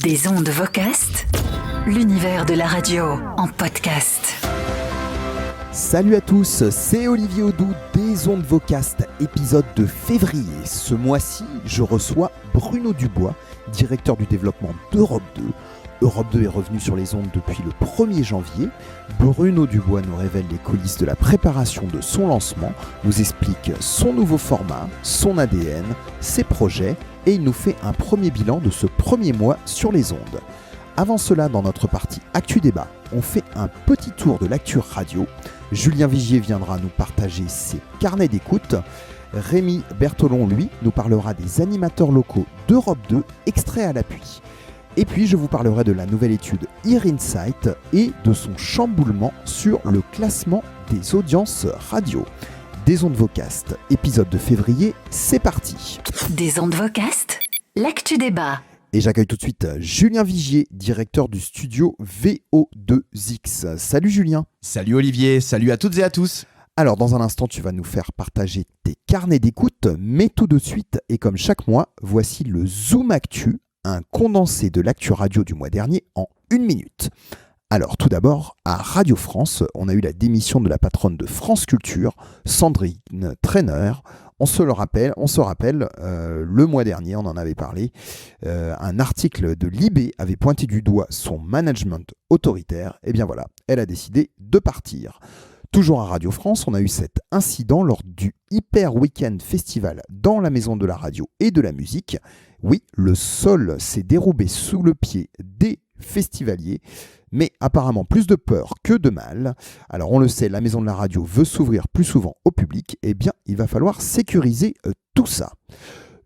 Des ondes Vocast, l'univers de la radio en podcast. Salut à tous, c'est Olivier Audou des ondes Vocast, épisode de février. Ce mois-ci, je reçois Bruno Dubois, directeur du développement d'Europe 2. Europe 2 est revenu sur les ondes depuis le 1er janvier. Bruno Dubois nous révèle les coulisses de la préparation de son lancement, nous explique son nouveau format, son ADN, ses projets et il nous fait un premier bilan de ce premier mois sur les ondes. Avant cela, dans notre partie Actu Débat, on fait un petit tour de l'actu radio. Julien Vigier viendra nous partager ses carnets d'écoute. Rémi Bertolon, lui, nous parlera des animateurs locaux d'Europe 2, extraits à l'appui. Et puis je vous parlerai de la nouvelle étude Ear Insight et de son chamboulement sur le classement des audiences radio. Des ondes Vocast, épisode de février, c'est parti. Des ondes Vocast, l'actu débat. Et j'accueille tout de suite Julien Vigier, directeur du studio VO2X. Salut Julien. Salut Olivier, salut à toutes et à tous. Alors dans un instant, tu vas nous faire partager tes carnets d'écoute, mais tout de suite, et comme chaque mois, voici le Zoom Actu, un condensé de l'actu radio du mois dernier en 1 minute. Alors tout d'abord, à Radio France, on a eu la démission de la patronne de France Culture, Sandrine Trainer. On se rappelle, le mois dernier, on en avait parlé, un article de Libé avait pointé du doigt son management autoritaire. Et bien voilà, elle a décidé de partir. Toujours à Radio France, on a eu cet incident lors du Hyper Weekend Festival dans la Maison de la Radio et de la Musique. Oui, le sol s'est dérobé sous le pied des festivaliers, mais apparemment plus de peur que de mal. Alors on le sait, la Maison de la Radio veut s'ouvrir plus souvent au public, et bien il va falloir sécuriser tout ça.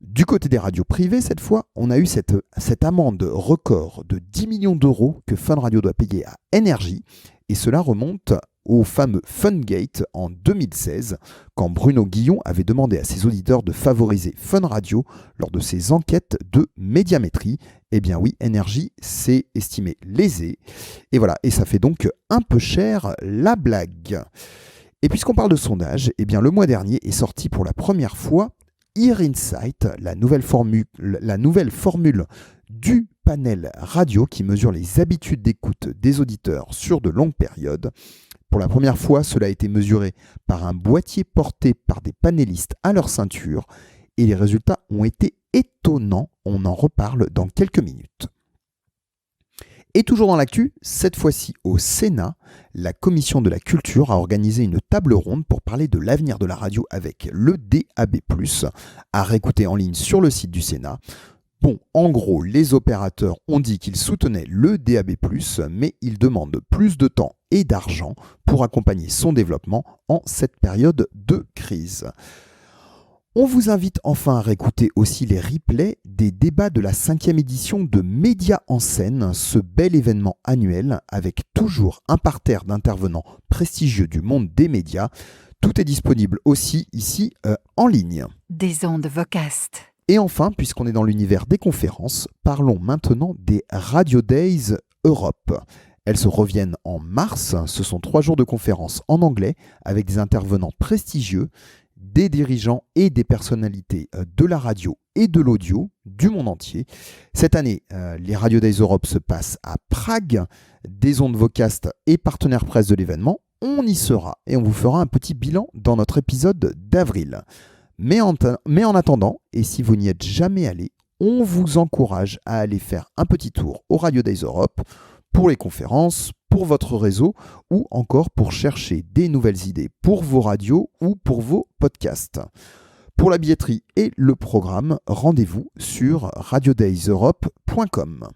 Du côté des radios privées, cette fois, on a eu cette amende record de 10 millions d'euros que Fun Radio doit payer à Énergie, et cela remonte au fameux Fungate en 2016, quand Bruno Guillon avait demandé à ses auditeurs de favoriser Fun Radio lors de ses enquêtes de médiamétrie. Eh bien oui, Énergie s'est estimé lésé. Et voilà, et ça fait donc un peu cher la blague. Et puisqu'on parle de sondage, eh bien le mois dernier est sorti pour la première fois Ear Insight, la nouvelle formule du panel radio qui mesure les habitudes d'écoute des auditeurs sur de longues périodes. Pour la première fois, cela a été mesuré par un boîtier porté par des panélistes à leur ceinture et les résultats ont été étonnants. On en reparle dans quelques minutes. Et toujours dans l'actu, cette fois-ci au Sénat, la Commission de la Culture a organisé une table ronde pour parler de l'avenir de la radio avec le DAB+, à réécouter en ligne sur le site du Sénat. Bon, en gros, les opérateurs ont dit qu'ils soutenaient le DAB+, mais ils demandent plus de temps et d'argent pour accompagner son développement en cette période de crise. On vous invite enfin à réécouter aussi les replays des débats de la 5e édition de Médias en scène, ce bel événement annuel avec toujours un parterre d'intervenants prestigieux du monde des médias. Tout est disponible aussi ici en ligne. Des ondes Vocast. Et enfin, puisqu'on est dans l'univers des conférences, parlons maintenant des Radio Days Europe. Elles se reviennent en mars. Ce sont 3 jours de conférences en anglais avec des intervenants prestigieux, des dirigeants et des personnalités de la radio et de l'audio du monde entier. Cette année, les Radio Days Europe se passent à Prague. Des ondes Vocast et partenaires presse de l'événement. On y sera et on vous fera un petit bilan dans notre épisode d'avril. Mais en attendant, et si vous n'y êtes jamais allé, on vous encourage à aller faire un petit tour au Radio Days Europe pour les conférences, pour votre réseau ou encore pour chercher des nouvelles idées pour vos radios ou pour vos podcasts. Pour la billetterie et le programme, rendez-vous sur radiodayseurope.com.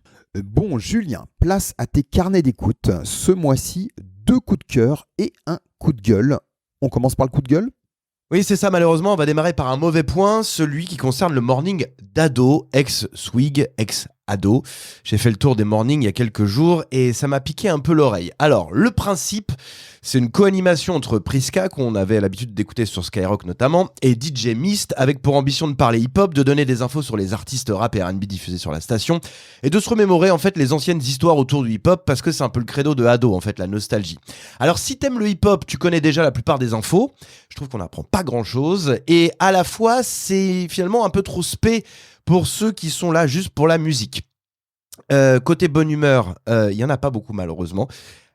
Bon Julien, place à tes carnets d'écoute. Ce mois-ci, 2 coups de cœur et un coup de gueule. On commence par le coup de gueule ? Oui, c'est ça, malheureusement, on va démarrer par un mauvais point, celui qui concerne le morning d'Ado, ex-Swig, ex-Ado. J'ai fait le tour des mornings il y a quelques jours et ça m'a piqué un peu l'oreille. Alors, le principe, c'est une co-animation entre Priska, qu'on avait l'habitude d'écouter sur Skyrock notamment, et DJ Mist, avec pour ambition de parler hip-hop, de donner des infos sur les artistes rap et R&B diffusés sur la station, et de se remémorer en fait les anciennes histoires autour du hip-hop, parce que c'est un peu le credo de Ado, en fait, la nostalgie. Alors, si t'aimes le hip-hop, tu connais déjà la plupart des infos. Je trouve qu'on n'apprend pas grand-chose, et à la fois, c'est finalement un peu trop spé pour ceux qui sont là juste pour la musique. Côté bonne humeur, il y en a pas beaucoup malheureusement.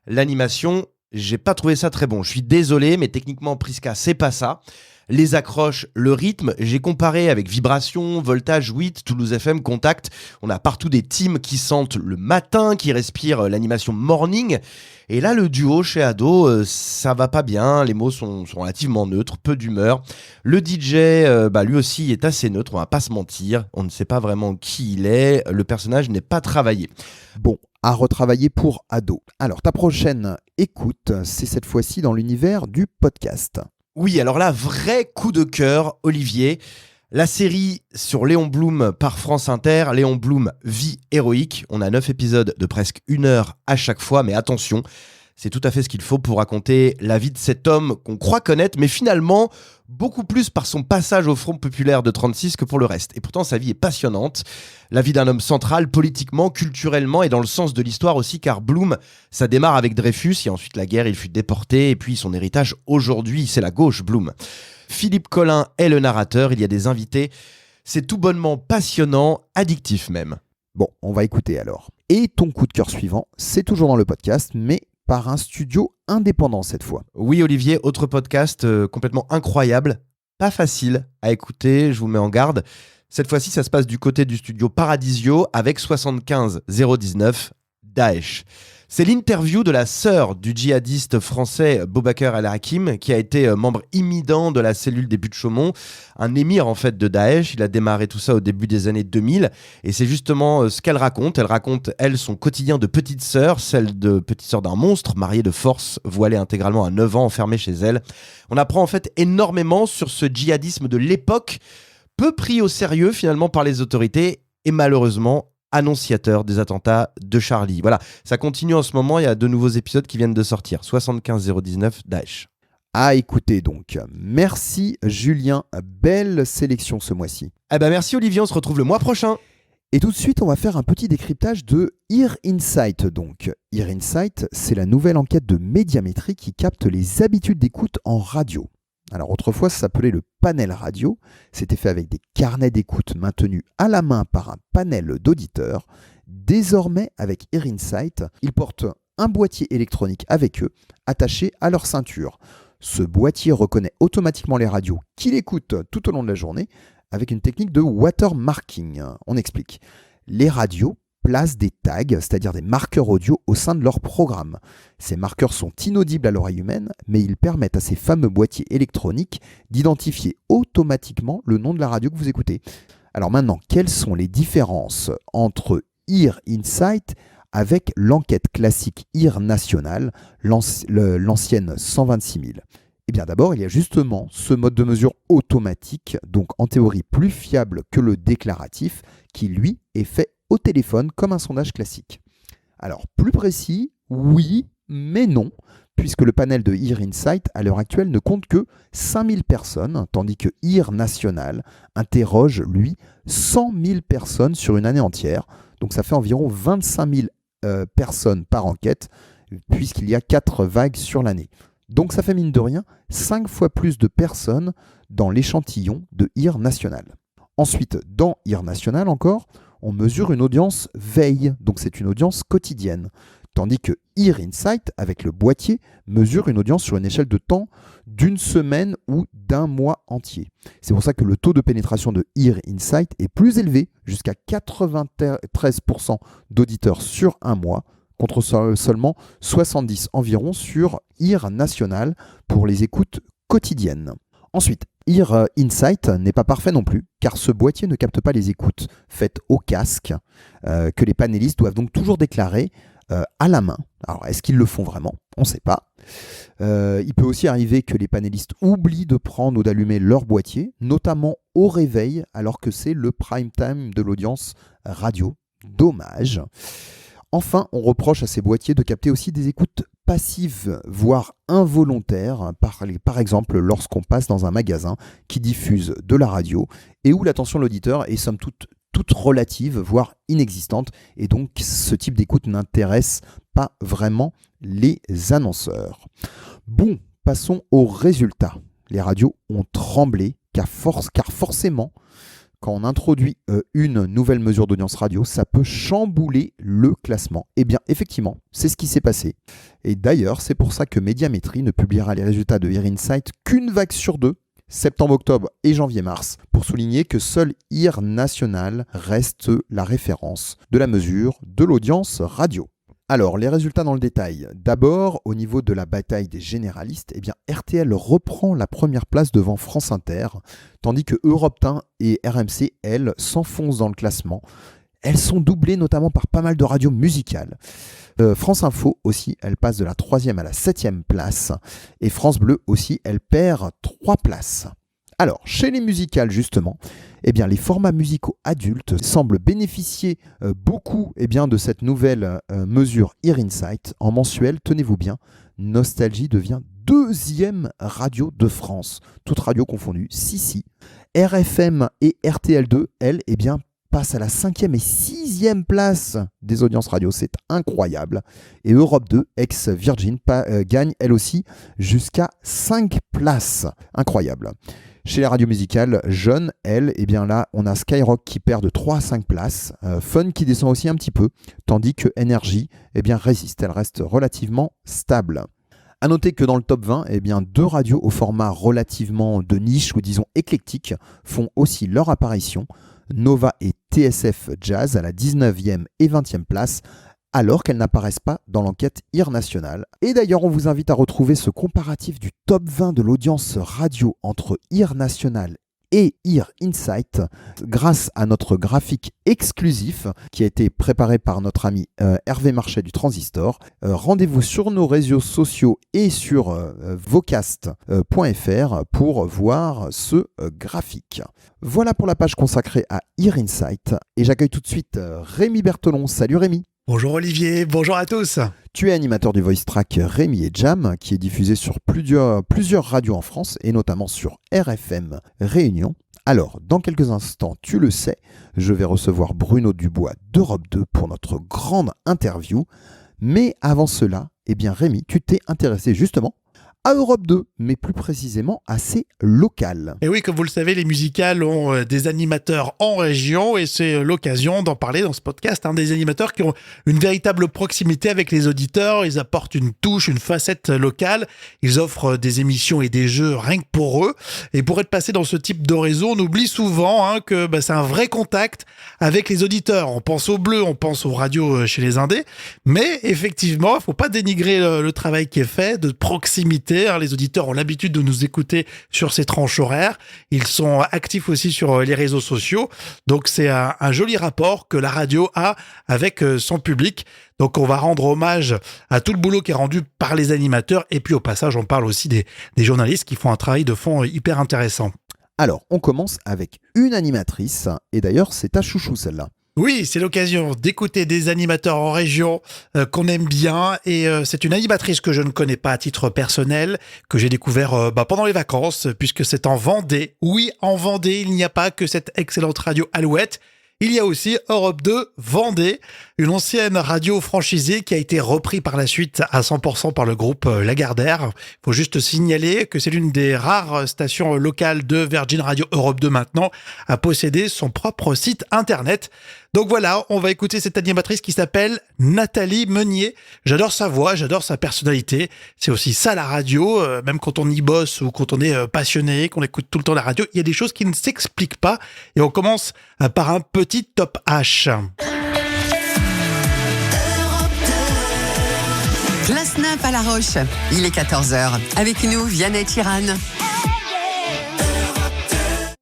L'animation, j'ai pas trouvé ça très bon. Je suis désolé, mais techniquement, Prisca, c'est pas ça. Les accroches, le rythme, j'ai comparé avec Vibration, Voltage 8, Toulouse FM, Contact. On a partout des teams qui sentent le matin, qui respirent l'animation morning. Et là, le duo chez Ado, ça va pas bien. Les mots sont relativement neutres, peu d'humeur. Le DJ, lui aussi, est assez neutre, on va pas se mentir. On ne sait pas vraiment qui il est. Le personnage n'est pas travaillé. Bon, à retravailler pour Ado. Alors, ta prochaine écoute, c'est cette fois-ci dans l'univers du podcast. Oui, alors là, vrai coup de cœur, Olivier. La série sur Léon Blum par France Inter, Léon Blum, Vie héroïque. On a 9 épisodes de presque 1 heure à chaque fois, mais attention, c'est tout à fait ce qu'il faut pour raconter la vie de cet homme qu'on croit connaître, mais finalement, beaucoup plus par son passage au Front populaire de 36 que pour le reste. Et pourtant, sa vie est passionnante. La vie d'un homme central, politiquement, culturellement et dans le sens de l'histoire aussi, car Blum, ça démarre avec Dreyfus, et ensuite la guerre, il fut déporté, et puis son héritage aujourd'hui, c'est la gauche, Blum. Philippe Collin est le narrateur, il y a des invités. C'est tout bonnement passionnant, addictif même. Bon, on va écouter alors. Et ton coup de cœur suivant, c'est toujours dans le podcast, mais par un studio indépendant cette fois. Oui, Olivier, autre podcast complètement incroyable, pas facile à écouter, je vous mets en garde. Cette fois-ci, ça se passe du côté du studio Paradisio avec 75 019 Daesh. C'est l'interview de la sœur du djihadiste français Boubacar El-Hakim, qui a été membre imminent de la cellule des Buttes-Chaumont, un émir en fait de Daesh. Il a démarré tout ça au début des années 2000 et c'est justement ce qu'elle raconte. Elle raconte, elle, son quotidien de petite sœur, celle de petite sœur d'un monstre, mariée de force, voilée intégralement à 9 ans, enfermée chez elle. On apprend en fait énormément sur ce djihadisme de l'époque, peu pris au sérieux finalement par les autorités et malheureusement annonciateur des attentats de Charlie. Voilà, ça continue en ce moment, il y a de nouveaux épisodes qui viennent de sortir. 75 019 Daesh. À écouter donc. Merci Julien, belle sélection ce mois-ci. Merci Olivier, on se retrouve le mois prochain. Et tout de suite, on va faire un petit décryptage de Ear Insight. Donc, Ear Insight, c'est la nouvelle enquête de Médiamétrie qui capte les habitudes d'écoute en radio. Alors autrefois, ça s'appelait le panel radio. C'était fait avec des carnets d'écoute maintenus à la main par un panel d'auditeurs. Désormais, avec Ear Insight, ils portent un boîtier électronique avec eux, attaché à leur ceinture. Ce boîtier reconnaît automatiquement les radios qu'il écoute tout au long de la journée avec une technique de watermarking. On explique. Les radios placent des tags, c'est-à-dire des marqueurs audio au sein de leur programme. Ces marqueurs sont inaudibles à l'oreille humaine, mais ils permettent à ces fameux boîtiers électroniques d'identifier automatiquement le nom de la radio que vous écoutez. Alors maintenant, quelles sont les différences entre Ear Insight avec l'enquête classique Ear National, l'ancienne 126 000 ? Eh bien d'abord, il y a justement ce mode de mesure automatique, donc en théorie plus fiable que le déclaratif, qui lui est fait au téléphone comme un sondage classique. Alors plus précis, oui, mais non, puisque le panel de Ear Insight à l'heure actuelle ne compte que 5000 personnes, tandis que Ear National interroge, lui, 100 000 personnes sur une année entière. Donc ça fait environ 25 000 personnes par enquête, puisqu'il y a 4 vagues sur l'année. Donc ça fait mine de rien 5 fois plus de personnes dans l'échantillon de Ear National. Ensuite, dans Ear National encore, on mesure une audience veille, donc c'est une audience quotidienne. Tandis que Ear Insight, avec le boîtier, mesure une audience sur une échelle de temps d'une semaine ou d'un mois entier. C'est pour ça que le taux de pénétration de Ear Insight est plus élevé, jusqu'à 93% d'auditeurs sur un mois, contre seulement 70 environ sur Ear National pour les écoutes quotidiennes. Ensuite, Ear Insight n'est pas parfait non plus, car ce boîtier ne capte pas les écoutes faites au casque, que les panélistes doivent donc toujours déclarer à la main. Alors, est-ce qu'ils le font vraiment ? On ne sait pas. Il peut aussi arriver que les panélistes oublient de prendre ou d'allumer leur boîtier, notamment au réveil, alors que c'est le prime time de l'audience radio. Dommage. Enfin, on reproche à ces boîtiers de capter aussi des écoutes passives, voire involontaires, par exemple lorsqu'on passe dans un magasin qui diffuse de la radio et où l'attention de l'auditeur est somme toute relative, voire inexistante, et donc ce type d'écoute n'intéresse pas vraiment les annonceurs. Bon, passons aux résultats. Les radios ont tremblé, car forcément, quand on introduit une nouvelle mesure d'audience radio, ça peut chambouler le classement. Eh bien, effectivement, c'est ce qui s'est passé. Et d'ailleurs, c'est pour ça que Médiamétrie ne publiera les résultats de Ear Insight qu'une vague sur 2, septembre, octobre et janvier-mars, pour souligner que seul Ear National reste la référence de la mesure de l'audience radio. Alors, les résultats dans le détail. D'abord, au niveau de la bataille des généralistes, eh bien, RTL reprend la première place devant France Inter, tandis que Europe 1 et RMC, elles, s'enfoncent dans le classement. Elles sont doublées notamment par pas mal de radios musicales. France Info aussi, elle passe de la 3e à la 7e place. Et France Bleu aussi, elle perd 3 places. Alors, chez les musicales justement, eh bien, les formats musicaux adultes semblent bénéficier beaucoup de cette nouvelle mesure Ear Insight. En mensuel, tenez-vous bien, Nostalgie devient 2e radio de France, toutes radios confondues, si. RFM et RTL2, elles, passent à la 5e et 6e place des audiences radio. C'est incroyable. Et Europe 2, ex-Virgin, gagne elle aussi jusqu'à 5 places. Incroyable. Chez les radios musicales jeunes, elles, là, on a Skyrock qui perd de 3 à 5 places, Fun qui descend aussi un petit peu, tandis que Energy résiste, elle reste relativement stable. A noter que dans le top 20, 2 radios au format relativement de niche ou disons éclectique font aussi leur apparition, Nova et TSF Jazz à la 19e et 20e place, alors qu'elles n'apparaissent pas dans l'enquête Ear National. Et d'ailleurs, on vous invite à retrouver ce comparatif du top 20 de l'audience radio entre Ear National et Ear Insight grâce à notre graphique exclusif qui a été préparé par notre ami Hervé Marchais du Transistor. Rendez-vous sur nos réseaux sociaux et sur vocast.fr pour voir ce graphique. Voilà pour la page consacrée à Ear Insight et j'accueille tout de suite Rémi Bertolon. Salut Rémi. Bonjour Olivier, bonjour à tous. Tu es animateur du voice track Rémi et Jam, qui est diffusé sur plusieurs radios en France, et notamment sur RFM Réunion. Alors, dans quelques instants, tu le sais, je vais recevoir Bruno Dubois d'Europe 2 pour notre grande interview. Mais avant cela, Rémi, tu t'es intéressé justement à Europe 2, mais plus précisément à ses locales. Et oui, comme vous le savez, les musicales ont des animateurs en région et c'est l'occasion d'en parler dans ce podcast. Des animateurs qui ont une véritable proximité avec les auditeurs. Ils apportent une touche, une facette locale. Ils offrent des émissions et des jeux rien que pour eux. Et pour être passé dans ce type de réseau, on oublie souvent que c'est un vrai contact avec les auditeurs. On pense au bleu, on pense aux radios chez les indés. Mais effectivement, il ne faut pas dénigrer le travail qui est fait de proximité. Les auditeurs ont l'habitude de nous écouter sur ces tranches horaires. Ils sont actifs aussi sur les réseaux sociaux. Donc, c'est un joli rapport que la radio a avec son public. Donc, on va rendre hommage à tout le boulot qui est rendu par les animateurs. Et puis, au passage, on parle aussi des journalistes qui font un travail de fond hyper intéressant. Alors, on commence avec une animatrice. Et d'ailleurs, c'est ta chouchou, celle-là. Oui, c'est l'occasion d'écouter des animateurs en région qu'on aime bien et c'est une animatrice que je ne connais pas à titre personnel, que j'ai découvert pendant les vacances puisque c'est en Vendée. Oui, en Vendée, il n'y a pas que cette excellente radio Alouette. Il y a aussi Europe 2 Vendée, une ancienne radio franchisée qui a été reprise par la suite à 100% par le groupe Lagardère. Il faut juste signaler que c'est l'une des rares stations locales de Virgin Radio Europe 2 maintenant à posséder son propre site internet. Donc voilà, on va écouter cette animatrice qui s'appelle Nathalie Meunier. J'adore sa voix, j'adore sa personnalité. C'est aussi ça la radio, même quand on y bosse ou quand on est passionné, qu'on écoute tout le temps la radio, il y a des choses qui ne s'expliquent pas. Et on commence par un petit top H. Place Nap à La Roche, il est 14h. Avec nous, Vianney Tiran.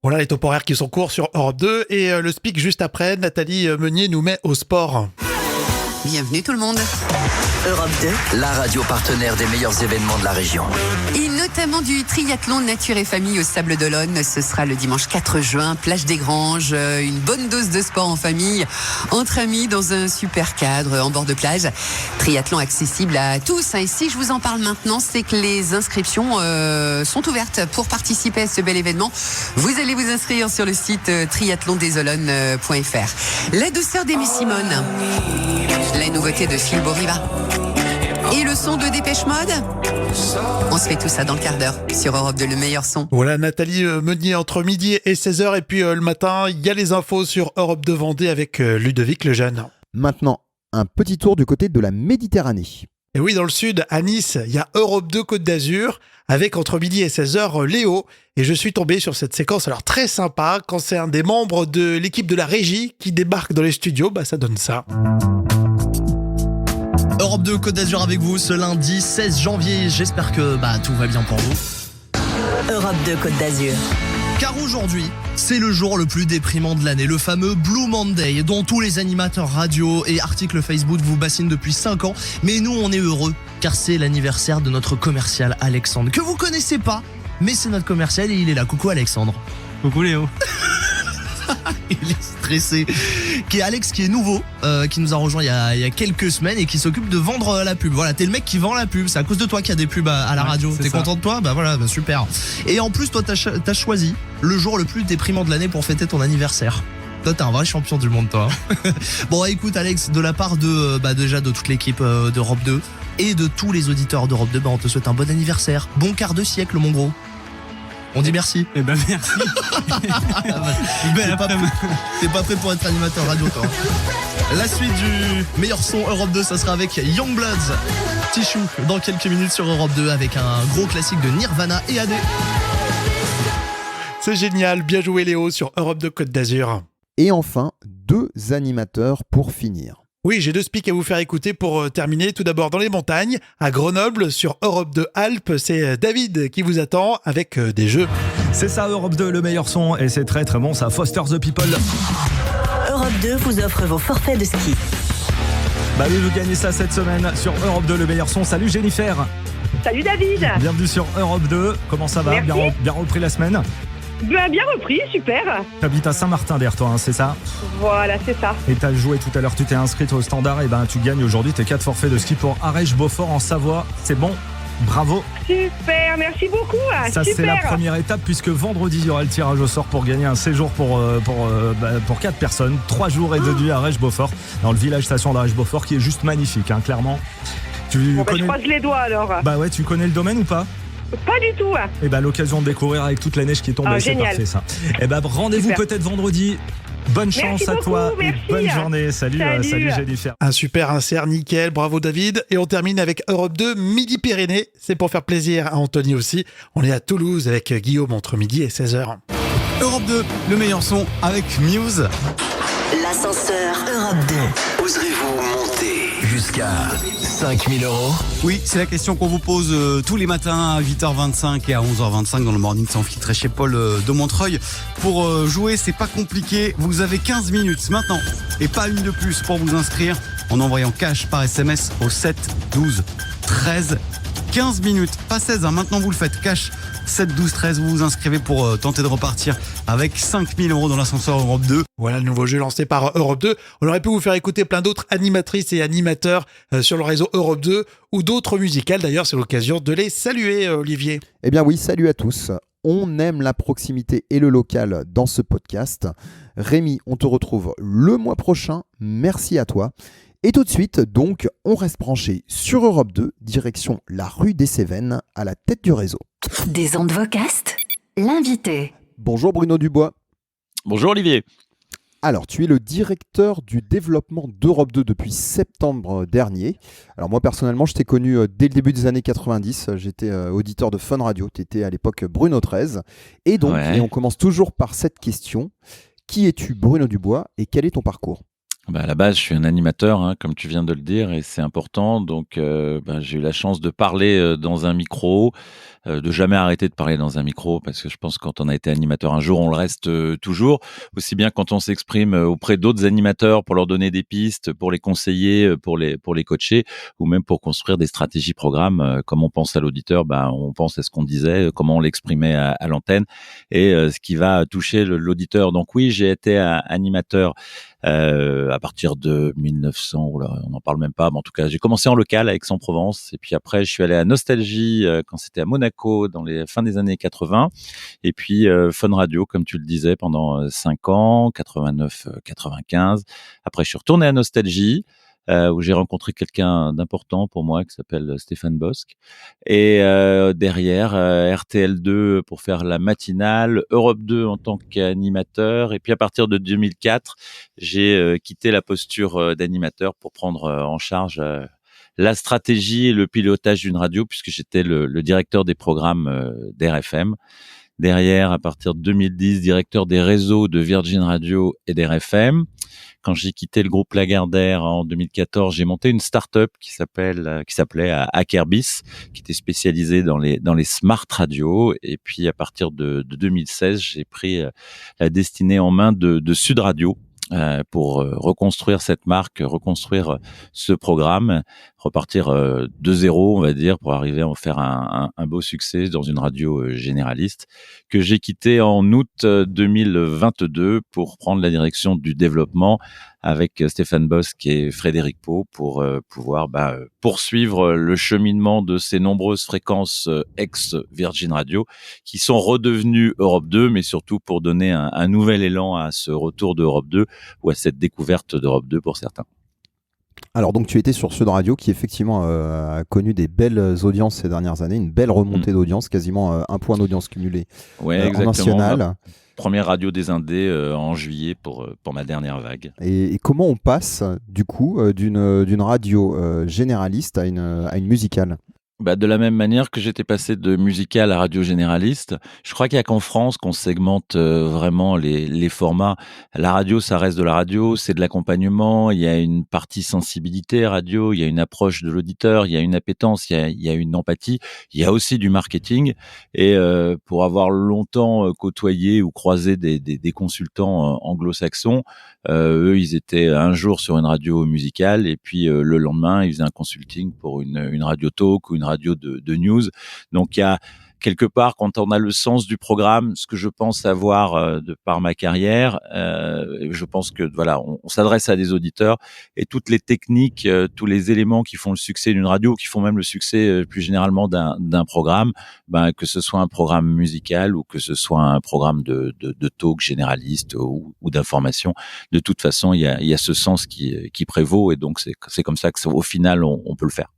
Voilà les top horaires qui sont courts sur Europe 2 et le speak juste après, Nathalie Meunier nous met au sport. Bienvenue tout le monde. Europe 2, la radio partenaire des meilleurs événements de la région. Et notamment du triathlon nature et famille au Sable d'Olonne. Ce sera le dimanche 4 juin, plage des Granges. Une bonne dose de sport en famille, entre amis, dans un super cadre, en bord de plage. Triathlon accessible à tous. Et si je vous en parle maintenant, c'est que les inscriptions sont ouvertes pour participer à ce bel événement. Vous allez vous inscrire sur le site triathlondesolonnes.fr. La douceur d'Aimé Simone. La nouveauté de Phil Boriva. Et le son de Dépêche Mode ? On se fait tout ça dans le quart d'heure sur Europe 2, le meilleur son. Voilà, Nathalie Meunier, entre midi et 16h. Et puis le matin, il y a les infos sur Europe 2 Vendée avec Ludovic Lejeune. Maintenant, un petit tour du côté de la Méditerranée. Et oui, dans le sud, à Nice, il y a Europe 2 Côte d'Azur avec entre midi et 16h Léo. Et je suis tombé sur cette séquence alors très sympa quand c'est un des membres de l'équipe de la régie qui débarque dans les studios. Ça donne ça. Europe 2 Côte d'Azur avec vous ce lundi 16 janvier. J'espère que tout va bien pour vous. Europe 2 Côte d'Azur. Car aujourd'hui, c'est le jour le plus déprimant de l'année, le fameux Blue Monday, dont tous les animateurs radio et articles Facebook vous bassinent depuis 5 ans. Mais nous, on est heureux, car c'est l'anniversaire de notre commercial Alexandre, que vous connaissez pas, mais c'est notre commercial et il est là. Coucou Alexandre. Coucou Léo. Il est stressé. Qui est Alex, qui est nouveau, qui nous a rejoint il y a quelques semaines et qui s'occupe de vendre la pub. Voilà, t'es le mec qui vend la pub. C'est à cause de toi qu'il y a des pubs à la radio. T'es content de toi ? Voilà, super. Et en plus, toi, t'as choisi le jour le plus déprimant de l'année pour fêter ton anniversaire. Toi, t'es un vrai champion du monde, toi. Bon, écoute, Alex, de la part de déjà de toute l'équipe d'Europe 2 et de tous les auditeurs d'Europe 2, on te souhaite un bon anniversaire. Bon quart de siècle, mon gros. On dit merci. Eh ben merci. T'es pas prêt pour être animateur radio, toi. La suite du meilleur son Europe 2, ça sera avec Youngbloods, Tissue, dans quelques minutes sur Europe 2 avec un gros classique de Nirvana et AD. C'est génial, bien joué Léo sur Europe 2 Côte d'Azur. Et enfin, 2 animateurs pour finir. Oui, j'ai 2 speaks à vous faire écouter pour terminer. Tout d'abord dans les montagnes, à Grenoble, sur Europe 2 Alpes, c'est David qui vous attend avec des jeux. C'est ça, Europe 2, le meilleur son, et c'est très très bon, ça Foster the People. Europe 2 vous offre vos forfaits de ski. Oui, vous gagnez ça cette semaine sur Europe 2, le meilleur son. Salut Jennifer. Salut David. Bienvenue sur Europe 2. Comment ça va ? Bien repris la semaine ? Bien repris, super. T'habites à Saint-Martin d'air, toi, c'est ça ? Voilà, c'est ça. Et t'as joué tout à l'heure, tu t'es inscrite au standard, et tu gagnes aujourd'hui tes 4 forfaits de ski pour Arèche-Beaufort en Savoie. C'est bon ? Bravo. Super, merci beaucoup. Ça, super. C'est la première étape, puisque vendredi, il y aura le tirage au sort pour gagner un séjour pour 4 personnes, 3 jours et 2 nuits à Arèche-Beaufort, dans le village station d'Arèche-Beaufort, qui est juste magnifique, clairement. Je croise les doigts alors. Ouais, tu connais le domaine ou pas ? Pas du tout. Et l'occasion de découvrir avec toute la neige qui est tombée, c'est génial. parfait ça. Et rendez-vous peut-être vendredi. Bonne chance à toi et bonne journée. Salut Jennifer. Un super insert, nickel, bravo David. Et on termine avec Europe 2 Midi-Pyrénées. C'est pour faire plaisir à Anthony aussi. On est à Toulouse avec Guillaume entre midi et 16h. Europe 2, le meilleur son avec Muse. L'ascenseur Europe 2. Oserez-vous monter jusqu'à 5 000 €? Oui, c'est la question qu'on vous pose tous les matins à 8h25 et à 11h25 dans le Morning sans filtre chez Paul de Montreuil. Pour jouer, c'est pas compliqué. Vous avez 15 minutes maintenant et pas une de plus pour vous inscrire en envoyant cash par SMS au 7 12 13. 15 minutes, pas 16, maintenant vous le faites cash. 7 12 13, vous vous inscrivez pour tenter de repartir avec 5 000 € dans l'ascenseur Europe 2. Voilà le nouveau jeu lancé par Europe 2. On aurait pu vous faire écouter plein d'autres animatrices et animateurs sur le réseau Europe 2 ou d'autres musicales. D'ailleurs, c'est l'occasion de les saluer, Olivier. Eh bien oui, salut à tous. On aime la proximité et le local dans ce podcast. Rémi, on te retrouve le mois prochain. Merci à toi. Et tout de suite, donc, on reste branché sur Europe 2, direction la rue des Cévennes, à la tête du réseau. Des ondes vocastes, l'invité. Bonjour Bruno Dubois. Bonjour Olivier. Alors, tu es le directeur du développement d'Europe 2 depuis septembre dernier. Alors moi, personnellement, je t'ai connu dès le début des années 90. J'étais auditeur de Fun Radio. Tu étais à l'époque Bruno 13. Et donc, et on commence toujours par cette question. Qui es-tu, Bruno Dubois, et quel est ton parcours ? À la base, je suis un animateur, comme tu viens de le dire, et c'est important. Donc, j'ai eu la chance de parler dans un micro, de jamais arrêter de parler dans un micro, parce que je pense que quand on a été animateur un jour, on le reste toujours. Aussi bien quand on s'exprime auprès d'autres animateurs pour leur donner des pistes, pour les conseiller, pour les coacher, ou même pour construire des stratégies programmes. Comme on pense à l'auditeur, on pense à ce qu'on disait, comment on l'exprimait à l'antenne, et ce qui va toucher l'auditeur. Donc oui, j'ai été animateur à partir de 1900, on n'en parle même pas, mais en tout cas, j'ai commencé en local à Aix-en-Provence, et puis après, je suis allé à Nostalgie quand c'était à Monaco dans les fins des années 80, et puis Fun Radio, comme tu le disais, pendant 5 ans, 89-95. Après, je suis retourné à Nostalgie, où j'ai rencontré quelqu'un d'important pour moi qui s'appelle Stéphane Bosc. Et derrière, RTL2 pour faire la matinale, Europe 2 en tant qu'animateur. Et puis à partir de 2004, j'ai quitté la posture d'animateur pour prendre en charge la stratégie et le pilotage d'une radio, puisque j'étais le directeur des programmes d'RFM. Derrière, à partir de 2010, directeur des réseaux de Virgin Radio et d'RFM. Quand j'ai quitté le groupe Lagardère en 2014, j'ai monté une start-up qui s'appelait Hackerbis, qui était spécialisée dans les smart radios. Et puis, à partir de 2016, j'ai pris la destinée en main de Sud Radio, pour reconstruire cette marque, reconstruire ce programme, repartir de zéro, on va dire, pour arriver à en faire un beau succès dans une radio généraliste que j'ai quitté en août 2022 pour prendre la direction du développement avec Stéphane Bosc et Frédéric Pau pour pouvoir poursuivre le cheminement de ces nombreuses fréquences ex-Virgin Radio qui sont redevenues Europe 2, mais surtout pour donner un nouvel élan à ce retour d'Europe 2 ou à cette découverte d'Europe 2 pour certains. Alors donc tu étais sur Sud Radio qui effectivement a connu des belles audiences ces dernières années, une belle remontée d'audience, quasiment un point d'audience cumulé en national. Première radio des Indés en juillet pour ma dernière vague. Et comment on passe du coup d'une radio généraliste à une musicale ? De la même manière que j'étais passé de musicale à radio généraliste, je crois qu'il n'y a qu'en France qu'on segmente vraiment les formats. La radio, ça reste de la radio, c'est de l'accompagnement, il y a une partie sensibilité radio, il y a une approche de l'auditeur, il y a une appétence, il y a une empathie, il y a aussi du marketing. Et pour avoir longtemps côtoyé ou croisé des consultants anglo-saxons, eux, ils étaient un jour sur une radio musicale et puis le lendemain, ils faisaient un consulting pour une radio talk ou une radio de news. Donc il y a quelque part, quand on a le sens du programme, ce que je pense avoir de par ma carrière, je pense que voilà, on s'adresse à des auditeurs et toutes les techniques, tous les éléments qui font le succès d'une radio, qui font même le succès plus généralement d'un programme, que ce soit un programme musical ou que ce soit un programme de talk généraliste ou d'information, de toute façon, il y a ce sens qui prévaut et donc c'est comme ça que au final on peut le faire.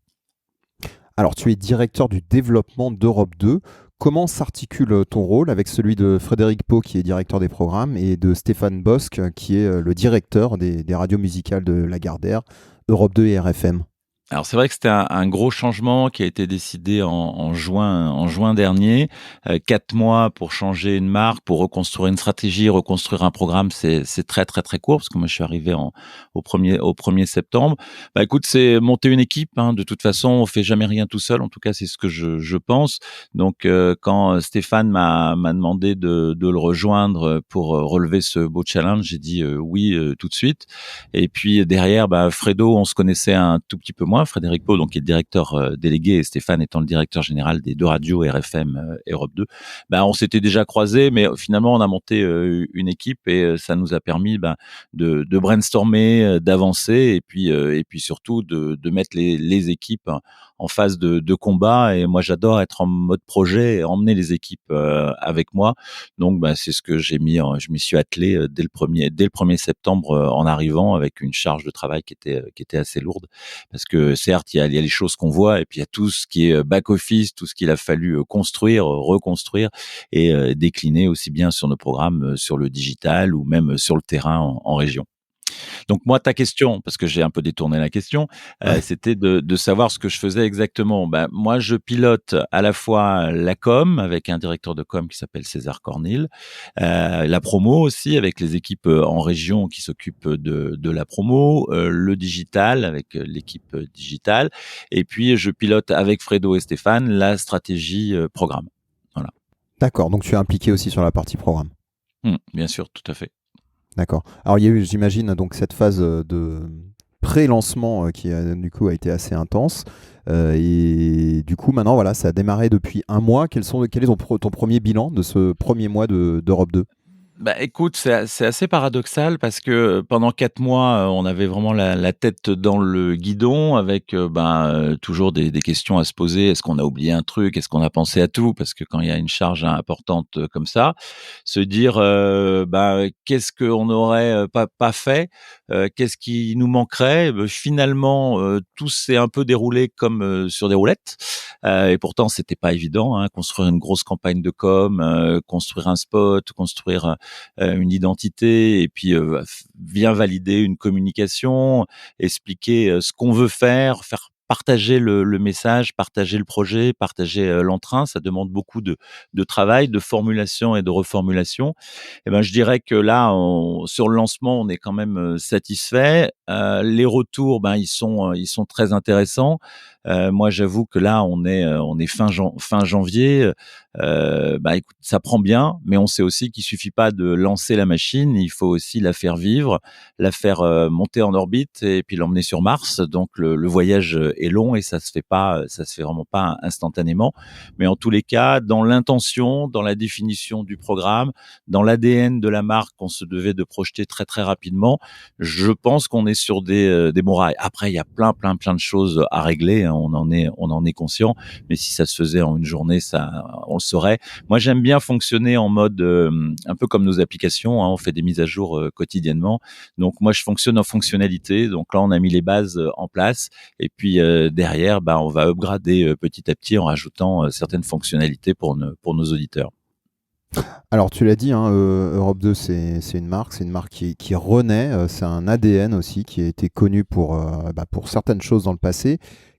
Alors, tu es directeur du développement d'Europe 2. Comment s'articule ton rôle avec celui de Frédéric Pau, qui est directeur des programmes, et de Stéphane Bosc, qui est le directeur des radios musicales de Lagardère, Europe 2 et RFM ? Alors c'est vrai que c'était un gros changement qui a été décidé en juin dernier. 4 mois pour changer une marque, pour reconstruire une stratégie, reconstruire un programme, c'est très très très court parce que moi je suis arrivé au 1er septembre. Écoute, c'est monter une équipe. De toute façon, on fait jamais rien tout seul. En tout cas, c'est ce que je pense. Donc quand Stéphane m'a demandé de le rejoindre pour relever ce beau challenge, j'ai dit oui tout de suite. Et puis derrière, Fredo, on se connaissait un tout petit peu moins. Frédéric Pau, donc, qui est le directeur délégué, et Stéphane étant le directeur général des deux radios RFM et Europe 2, on s'était déjà croisés, mais finalement, on a monté une équipe et ça nous a permis de brainstormer, d'avancer et puis surtout de mettre les équipes en phase de combat. Et moi, j'adore être en mode projet et emmener les équipes avec moi. Donc, c'est ce que j'ai mis. Je m'y suis attelé dès le 1er septembre en arrivant, avec une charge de travail qui était assez lourde, parce que certes, il y a les choses qu'on voit et puis il y a tout ce qui est back office, tout ce qu'il a fallu construire, reconstruire et décliner aussi bien sur nos programmes, sur le digital ou même sur le terrain en région. Donc moi, ta question, parce que j'ai un peu détourné la question, c'était de savoir ce que je faisais exactement. Moi, je pilote à la fois la com avec un directeur de com qui s'appelle César Cornil, la promo aussi avec les équipes en région qui s'occupent de la promo, le digital avec l'équipe digitale, et puis je pilote avec Fredo et Stéphane la stratégie programme. Voilà. D'accord, donc tu es impliqué aussi sur la partie programme. Bien sûr, tout à fait. D'accord. Alors il y a eu, j'imagine, donc cette phase de pré-lancement qui du coup a été assez intense. Et du coup maintenant voilà, ça a démarré depuis un mois. Quel est ton premier bilan de ce premier mois d'Europe 2 ? Écoute, c'est assez paradoxal parce que pendant 4 mois, on avait vraiment la tête dans le guidon avec, toujours des questions à se poser. Est-ce qu'on a oublié un truc? Est-ce qu'on a pensé à tout? Parce que quand il y a une charge importante, comme ça, se dire, qu'est-ce qu'on n'aurait, pas fait? Qu'est-ce qui nous manquerait? Finalement, tout s'est un peu déroulé comme, sur des roulettes, et pourtant c'était pas évident, hein. Construire une grosse campagne de com, construire un spot, construire, une identité et puis bien valider une communication, expliquer ce qu'on veut faire partager le message, partager le projet, partager l'entrain. Ça demande beaucoup de travail, de formulation et de reformulation. Et je dirais que là, sur le lancement, on est quand même satisfait. Les retours, ils sont très intéressants. Moi, j'avoue que là, on est fin janvier. Écoute, ça prend bien, mais on sait aussi qu'il suffit pas de lancer la machine, il faut aussi la faire vivre, la faire monter en orbite et puis l'emmener sur Mars. Donc le voyage est long et ça se fait vraiment pas instantanément. Mais en tous les cas, dans l'intention, dans la définition du programme, dans l'ADN de la marque qu'on se devait de projeter très très rapidement, je pense qu'on est sur des bons rails. Après, il y a plein de choses à régler, hein, on en est conscient. Mais si ça se faisait en une journée, on le saurait. Moi, j'aime bien fonctionner en mode un peu comme nos applications, hein, on fait des mises à jour quotidiennement. Donc moi, je fonctionne en fonctionnalité. Donc là, on a mis les bases en place et puis derrière, on va upgrader petit à petit en rajoutant certaines fonctionnalités pour nos auditeurs. Alors tu l'as dit, hein, Europe 2 c'est une marque qui renaît, c'est un ADN aussi qui a été connu pour certaines choses dans le passé.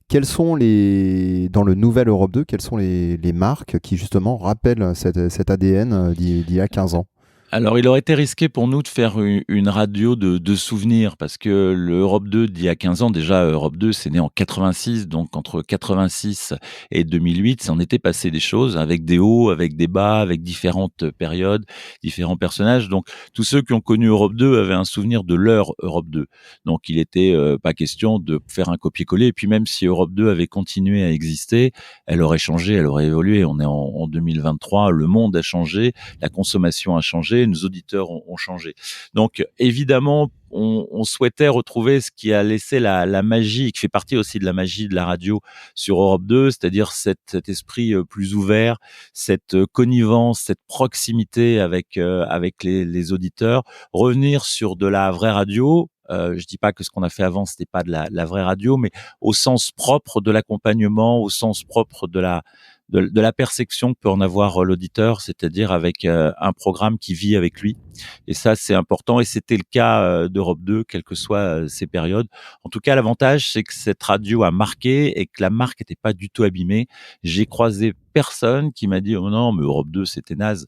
Quelles sont dans le nouvel Europe 2, quelles sont les marques qui justement rappellent cet ADN d'il y a 15 ans? Alors, il aurait été risqué pour nous de faire une radio de souvenirs parce que le Europe 2 d'il y a 15 ans, déjà Europe 2, c'est né en 86, donc entre 86 et 2008, ça en était passé des choses avec des hauts, avec des bas, avec différentes périodes, différents personnages. Donc, tous ceux qui ont connu Europe 2 avaient un souvenir de leur Europe 2. Donc, il était pas question de faire un copier-coller. Et puis, même si Europe 2 avait continué à exister, elle aurait changé, elle aurait évolué. On est en 2023, le monde a changé, la consommation a changé, nos auditeurs ont changé. Donc évidemment, on souhaitait retrouver ce qui a laissé la magie, qui fait partie aussi de la magie de la radio sur Europe 2, c'est-à-dire cet esprit plus ouvert, cette connivence, cette proximité avec les auditeurs, revenir sur de la vraie radio. Je dis pas que ce qu'on a fait avant c'était pas de la vraie radio, mais au sens propre de l'accompagnement, au sens propre de la perception que peut en avoir l'auditeur, c'est-à-dire avec un programme qui vit avec lui. Et ça, c'est important. Et c'était le cas d'Europe 2, quelles que soient ces périodes. En tout cas, l'avantage, c'est que cette radio a marqué et que la marque n'était pas du tout abîmée. J'ai croisé personne qui m'a dit oh non mais Europe 2 c'était naze.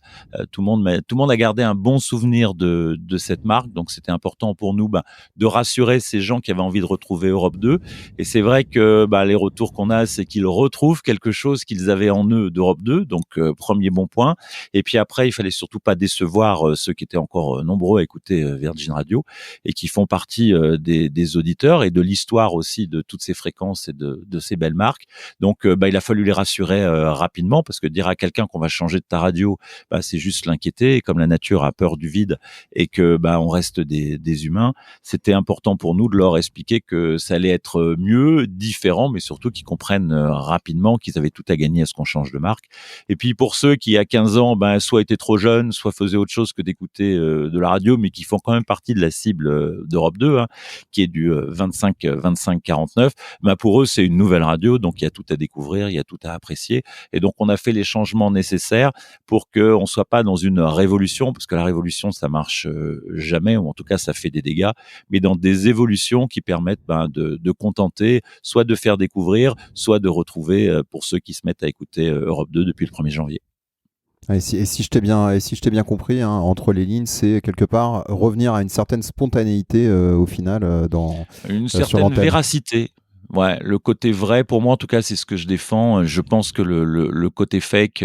Tout le monde a gardé un bon souvenir de cette marque, donc c'était important pour nous de rassurer ces gens qui avaient envie de retrouver Europe 2. Et c'est vrai que les retours qu'on a, c'est qu'ils retrouvent quelque chose qu'ils avaient en eux d'Europe 2, donc premier bon point. Et puis après, il fallait surtout pas décevoir ceux qui étaient encore nombreux à écouter Virgin Radio et qui font partie des auditeurs et de l'histoire aussi de toutes ces fréquences et de ces belles marques. Donc il a fallu les rassurer rapidement, parce que dire à quelqu'un qu'on va changer de ta radio, c'est juste l'inquiéter. Et comme la nature a peur du vide et que on reste des humains, c'était important pour nous de leur expliquer que ça allait être mieux, différent, mais surtout qu'ils comprennent rapidement qu'ils avaient tout à gagner à ce qu'on change de marque. Et puis pour ceux qui à 15 ans soit étaient trop jeunes, soit faisaient autre chose que d'écouter de la radio, mais qui font quand même partie de la cible d'Europe 2, hein, qui est du 25-49, pour eux c'est une nouvelle radio, donc il y a tout à découvrir, il y a tout à apprécier. Et donc, on a fait les changements nécessaires pour qu'on ne soit pas dans une révolution, parce que la révolution, ça marche jamais, ou en tout cas, ça fait des dégâts, mais dans des évolutions qui permettent de contenter, soit de faire découvrir, soit de retrouver pour ceux qui se mettent à écouter Europe 2 depuis le 1er janvier. Et si je t'ai bien compris, hein, entre les lignes, c'est quelque part revenir à une certaine spontanéité au final dans une certaine véracité. Ouais, le côté vrai, pour moi en tout cas, c'est ce que je défends. Je pense que le côté fake,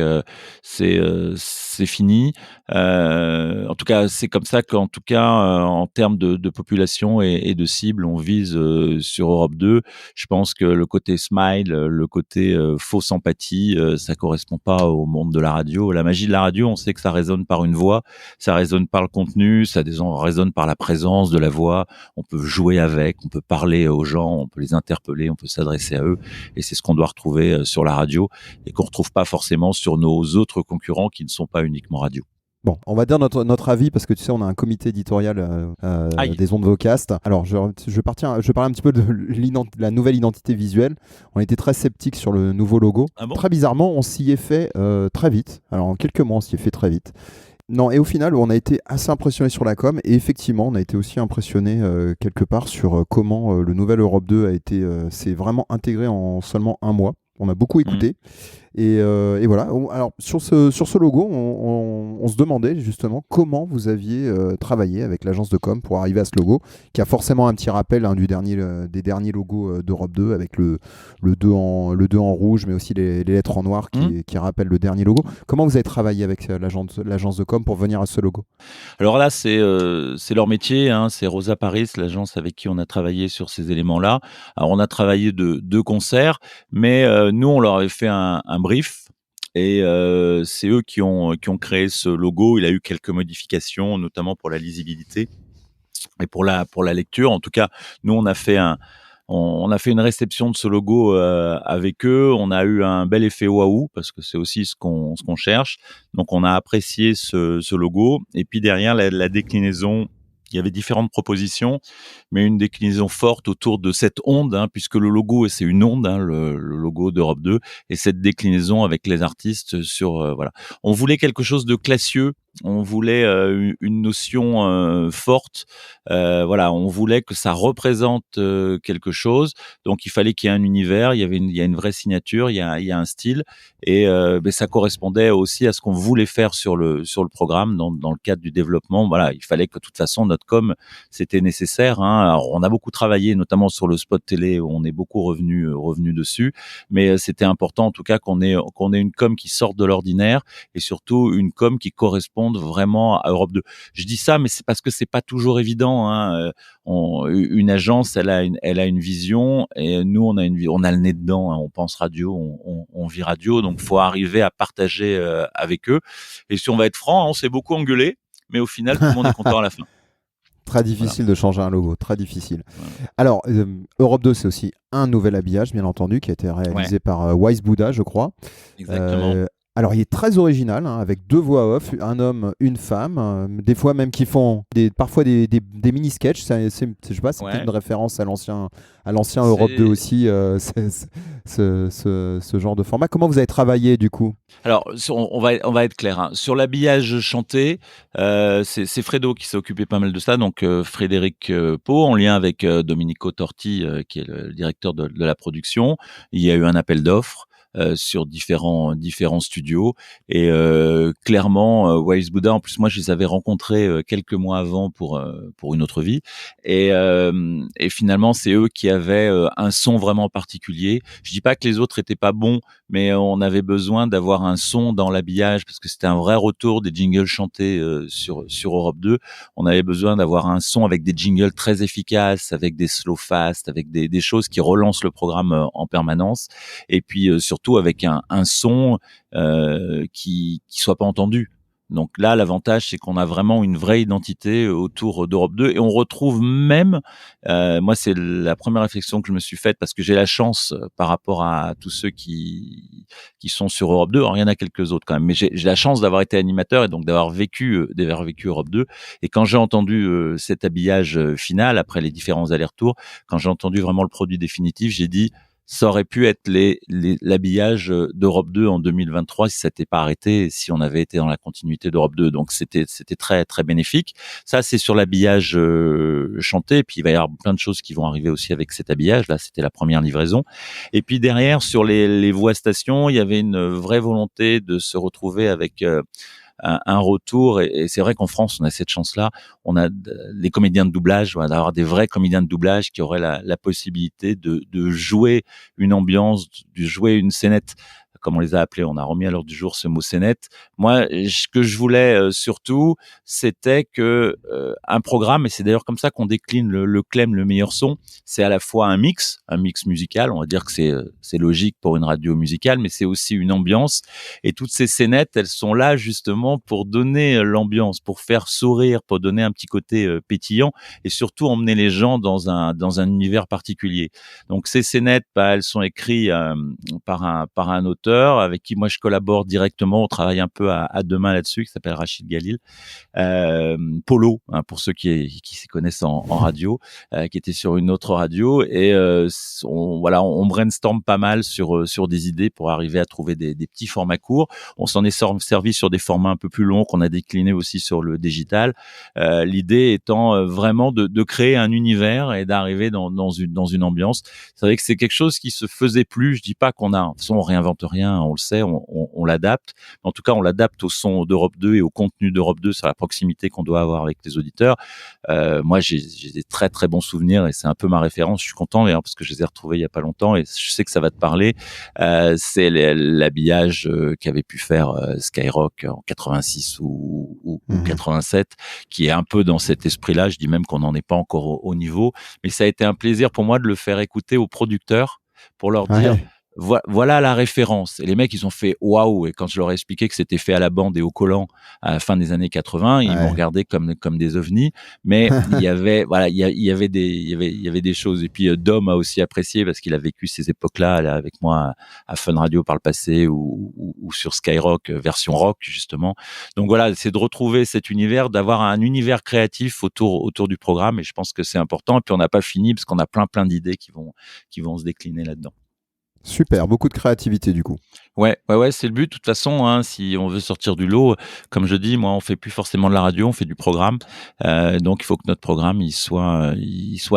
c'est fini. En tout cas, c'est comme ça qu'en tout cas, en termes de population et de cible, on vise sur Europe 2. Je pense que le côté smile, le côté fausse empathie, ça correspond pas au monde de la radio. La magie de la radio, on sait que ça résonne par une voix, ça résonne par le contenu, ça résonne par la présence de la voix. On peut jouer avec, on peut parler aux gens, on peut les interpeller, on peut s'adresser à eux, et c'est ce qu'on doit retrouver sur la radio et qu'on retrouve pas forcément sur nos autres concurrents qui ne sont pas uniquement radio. Bon, on va dire notre avis parce que tu sais, on a un comité éditorial des ondes Vocast. Alors, je parle un petit peu de la nouvelle identité visuelle. On était très sceptiques sur le nouveau logo. Ah bon ? Très bizarrement, on s'y est fait très vite. Alors, en quelques mois, on s'y est fait très vite. Non, et au final, on a été assez impressionné sur la com, et effectivement, on a été aussi impressionné quelque part sur comment le nouvel Europe 2 s'est vraiment intégré en seulement un mois. On a beaucoup écouté. Et voilà. Alors, sur ce logo, on se demandait justement comment vous aviez travaillé avec l'agence de com pour arriver à ce logo, qui a forcément un petit rappel des derniers logos d'Europe 2, avec le 2 en rouge, mais aussi les lettres en noir qui rappellent le dernier logo. Comment vous avez travaillé avec l'agence de com pour venir à ce logo ? Alors là, c'est leur métier, hein, c'est Rosa Paris, l'agence avec qui on a travaillé sur ces éléments-là. Alors, on a travaillé de concert, mais nous, on leur avait fait un brief, et c'est eux qui ont créé ce logo. Il a eu quelques modifications, notamment pour la lisibilité et pour la lecture. En tout cas, nous, on a fait une réception de ce logo avec eux. On a eu un bel effet waouh, parce que c'est aussi ce qu'on cherche. Donc, on a apprécié ce logo. Et puis derrière, la déclinaison, il y avait différentes propositions, mais une déclinaison forte autour de cette onde, hein, puisque le logo, c'est une onde, hein, le logo d'Europe 2, et cette déclinaison avec les artistes sur voilà. On voulait quelque chose de classieux. On voulait une notion forte, voilà. On voulait que ça représente quelque chose. Donc il fallait qu'il y ait un univers, il y a une vraie signature, il y a un style, et ça correspondait aussi à ce qu'on voulait faire sur le programme dans le cadre du développement. Voilà, il fallait que de toute façon notre com, c'était nécessaire, hein. Alors, on a beaucoup travaillé, notamment sur le spot télé, où on est beaucoup revenu dessus, mais c'était important en tout cas qu'on ait une com qui sorte de l'ordinaire, et surtout une com qui corresponde vraiment à Europe 2. Je dis ça, mais c'est parce que c'est pas toujours évident, hein. Une agence, elle a une vision, et nous, on a le nez dedans, hein. On pense radio, on vit radio, donc faut arriver à partager avec eux. Et si on va être franc, on s'est beaucoup engueulé, mais au final, tout le monde est content à la fin. Très difficile de changer un logo, très difficile. Voilà. Alors, Europe 2, c'est aussi un nouvel habillage, bien entendu, qui a été réalisé par Wise Buddha, je crois. Exactement. Alors, il est très original, hein, avec 2 voix off, un homme, une femme, des fois même qui font parfois des mini-sketchs. Je sais pas, c'est peut-être une référence à l'ancien Europe 2 aussi, ce genre de format. Comment vous avez travaillé du coup ? Alors, on va être clair, hein. Sur l'habillage chanté, c'est Fredo qui s'est occupé pas mal de ça, donc Frédéric Pau, en lien avec Domenico Torti, qui est le directeur de la production. Il y a eu un appel d'offres sur différents studios, et clairement Wise Buddha, en plus moi je les avais rencontrés quelques mois avant pour une autre vie, et finalement c'est eux qui avaient un son vraiment particulier. Je dis pas que les autres étaient pas bons, mais on avait besoin d'avoir un son dans l'habillage, parce que c'était un vrai retour des jingles chantés sur Europe 2. On avait besoin d'avoir un son avec des jingles très efficaces, avec des slow fast, avec des choses qui relancent le programme en permanence, et puis surtout avec un son qui soit pas entendu. Donc là, l'avantage, c'est qu'on a vraiment une vraie identité autour d'Europe 2, et on retrouve même, moi c'est la première réflexion que je me suis faite, parce que j'ai la chance par rapport à tous ceux qui sont sur Europe 2, alors il y en a quelques autres quand même, mais j'ai la chance d'avoir été animateur, et donc d'avoir vécu Europe 2, et quand j'ai entendu cet habillage final, après les différents allers-retours, quand j'ai entendu vraiment le produit définitif, j'ai dit, ça aurait pu être l'habillage d'Europe 2 en 2023 si ça n'était pas arrêté, si on avait été dans la continuité d'Europe 2. Donc c'était très très bénéfique. Ça, c'est sur l'habillage chanté. Et puis il va y avoir plein de choses qui vont arriver aussi avec cet habillage. Là, c'était la première livraison. Et puis derrière, sur les voix stations, il y avait une vraie volonté de se retrouver avec un retour. Et c'est vrai qu'en France, on a cette chance-là. On a les comédiens de doublage, d'avoir des vrais comédiens de doublage qui auraient la possibilité de jouer une ambiance, de jouer une scénette, comme on les a appelés. On a remis à l'ordre du jour ce mot scénette. Moi, ce que je voulais surtout, c'était que un programme, et c'est d'ailleurs comme ça qu'on décline le CLEM, le meilleur son, c'est à la fois un mix musical, on va dire que c'est logique pour une radio musicale, mais c'est aussi une ambiance. Et toutes ces scénettes, elles sont là justement pour donner l'ambiance, pour faire sourire, pour donner un petit côté pétillant, et surtout emmener les gens dans un univers particulier. Donc ces scénettes, elles sont écrites par un auteur avec qui moi je collabore directement. On travaille un peu à deux mains là-dessus, qui s'appelle Rachid Galil, Polo, pour ceux qui s'y connaissent en radio, qui était sur une autre radio, et on brainstorm pas mal sur des idées pour arriver à trouver des petits formats courts. On s'en est servi sur des formats un peu plus longs qu'on a déclinés aussi sur le digital. L'idée étant vraiment de créer un univers et d'arriver dans une ambiance. C'est vrai que c'est quelque chose qui se faisait plus. Je dis pas de toute façon on réinvente rien, on le sait, on l'adapte. En tout cas, on l'adapte au son d'Europe 2 et au contenu d'Europe 2 sur la proximité qu'on doit avoir avec les auditeurs. Moi, j'ai des très très bons souvenirs et c'est un peu ma référence. Je suis content d'ailleurs parce que je les ai retrouvés il y a pas longtemps et je sais que ça va te parler. C'est l'habillage qu'avait pu faire Skyrock en 86 ou 87, qui est un peu dans cet esprit-là. Je dis même qu'on n'en est pas encore au niveau, mais ça a été un plaisir pour moi de le faire écouter aux producteurs pour leur dire voilà la référence. Et les mecs, ils ont fait waouh. Et quand je leur ai expliqué que c'était fait à la bande et au collant à la fin des années 80, ils m'ont regardé comme des ovnis. Mais il y avait des choses. Et puis Dom a aussi apprécié parce qu'il a vécu ces époques-là là, avec moi à Fun Radio par le passé ou sur Skyrock version rock justement. Donc voilà, c'est de retrouver cet univers, d'avoir un univers créatif autour du programme. Et je pense que c'est important. Et puis on n'a pas fini parce qu'on a plein d'idées qui vont se décliner là-dedans. Super, beaucoup de créativité du coup. Ouais, c'est le but. De toute façon, si on veut sortir du lot, comme je dis, moi, on fait plus forcément de la radio, on fait du programme. Donc, il faut que notre programme, il soit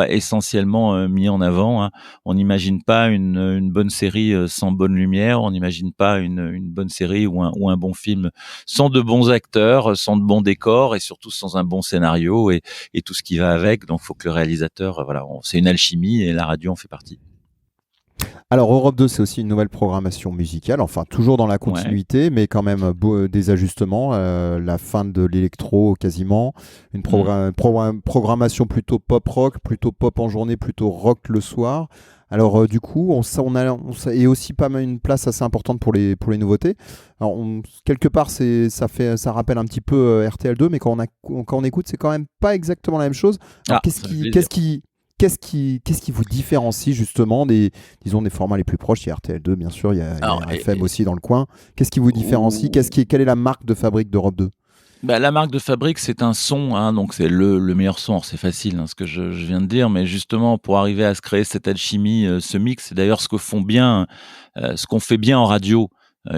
essentiellement mis en avant. On n'imagine pas une bonne série sans bonne lumière. On n'imagine pas une bonne série ou un bon film sans de bons acteurs, sans de bons décors et surtout sans un bon scénario et tout ce qui va avec. Donc, il faut que le réalisateur, c'est une alchimie et la radio en fait partie. Alors Europe 2, c'est aussi une nouvelle programmation musicale, enfin toujours dans la continuité, mais quand même des ajustements, la fin de l'électro quasiment, une programmation plutôt pop-rock, plutôt pop en journée, plutôt rock le soir. Alors du coup, on a et aussi pas mal une place assez importante pour les nouveautés. Alors quelque part, ça rappelle un petit peu RTL2, mais quand on écoute, c'est quand même pas exactement la même chose. Alors, qu'est-ce qui vous différencie justement des formats les plus proches? Il y a RTL2, bien sûr, il y a RFM aussi dans le coin. Qu'est-ce qui vous différencie? Quelle est la marque de fabrique d'Europe 2? La marque de fabrique, c'est un son, donc c'est le meilleur son. Alors, c'est facile, ce que je viens de dire, mais justement pour arriver à se créer cette alchimie, ce mix, c'est d'ailleurs ce qu'on fait bien en radio.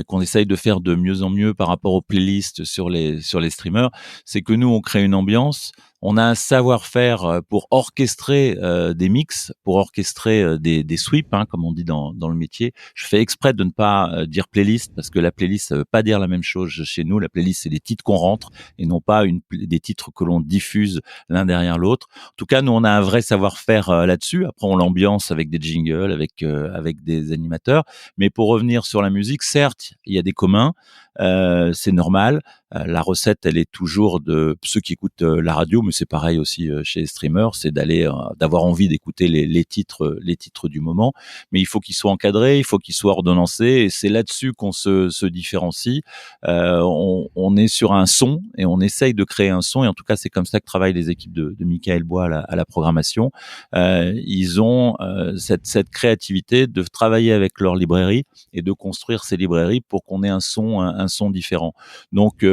Qu'on essaye de faire de mieux en mieux par rapport aux playlists sur les streamers, c'est que nous on crée une ambiance, on a un savoir-faire pour orchestrer des mix, pour orchestrer des sweeps, comme on dit dans le métier. Je fais exprès de ne pas dire playlist parce que la playlist ça veut pas dire la même chose chez nous. La playlist c'est des titres qu'on rentre et non pas des titres que l'on diffuse l'un derrière l'autre. En tout cas, nous on a un vrai savoir-faire là-dessus. Après on l'ambiance avec des jingles, avec des animateurs. Mais pour revenir sur la musique, certes, il y a des communs, c'est normal. La recette, elle est toujours de ceux qui écoutent la radio, mais c'est pareil aussi chez les streamers, c'est d'avoir envie d'écouter les titres du moment. Mais il faut qu'ils soient encadrés, il faut qu'ils soient ordonnancés, et c'est là-dessus qu'on se différencie. On est sur un son et on essaye de créer un son, et en tout cas c'est comme ça que travaillent les équipes de Michael Bois à la programmation. Ils ont cette créativité de travailler avec leur librairie et de construire ces librairies pour qu'on ait un son différent. Donc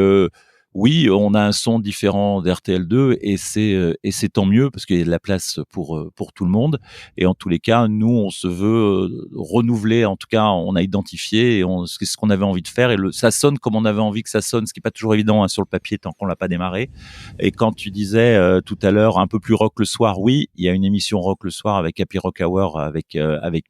oui, on a un son différent d'RTL2 et c'est tant mieux parce qu'il y a de la place pour tout le monde. Et en tous les cas, nous, on se veut renouveler. En tout cas, on a identifié c'est ce qu'on avait envie de faire et ça sonne comme on avait envie que ça sonne, ce qui est pas toujours évident sur le papier tant qu'on l'a pas démarré. Et quand tu disais tout à l'heure un peu plus rock le soir, oui, il y a une émission rock le soir avec Happy Rock Hour avec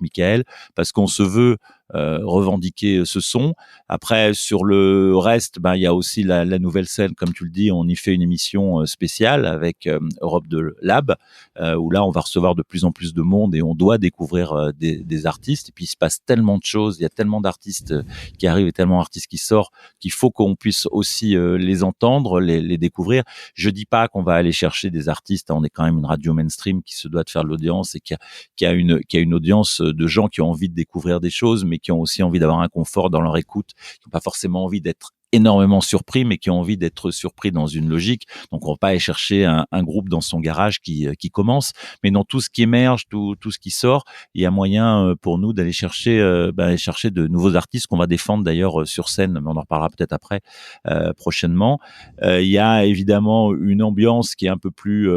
Michael parce qu'on se veut revendiquer ce son. Après, sur le reste, il y a aussi la nouvelle scène, comme tu le dis, on y fait une émission spéciale avec Europe 2 Lab, où là, on va recevoir de plus en plus de monde et on doit découvrir des artistes. Et puis, il se passe tellement de choses, il y a tellement d'artistes qui arrivent et tellement d'artistes qui sortent qu'il faut qu'on puisse aussi les entendre, les découvrir. Je dis pas qu'on va aller chercher des artistes, on est quand même une radio mainstream qui se doit de faire de l'audience et qui a une audience de gens qui ont envie de découvrir des choses, mais qui ont aussi envie d'avoir un confort dans leur écoute, qui n'ont pas forcément envie d'être énormément surpris, mais qui ont envie d'être surpris dans une logique. Donc, on va pas aller chercher un groupe dans son garage qui commence, mais dans tout ce qui émerge, tout ce qui sort, il y a moyen pour nous d'aller chercher de nouveaux artistes qu'on va défendre d'ailleurs sur scène, mais on en reparlera peut-être après, prochainement. Il y a évidemment une ambiance qui est un peu plus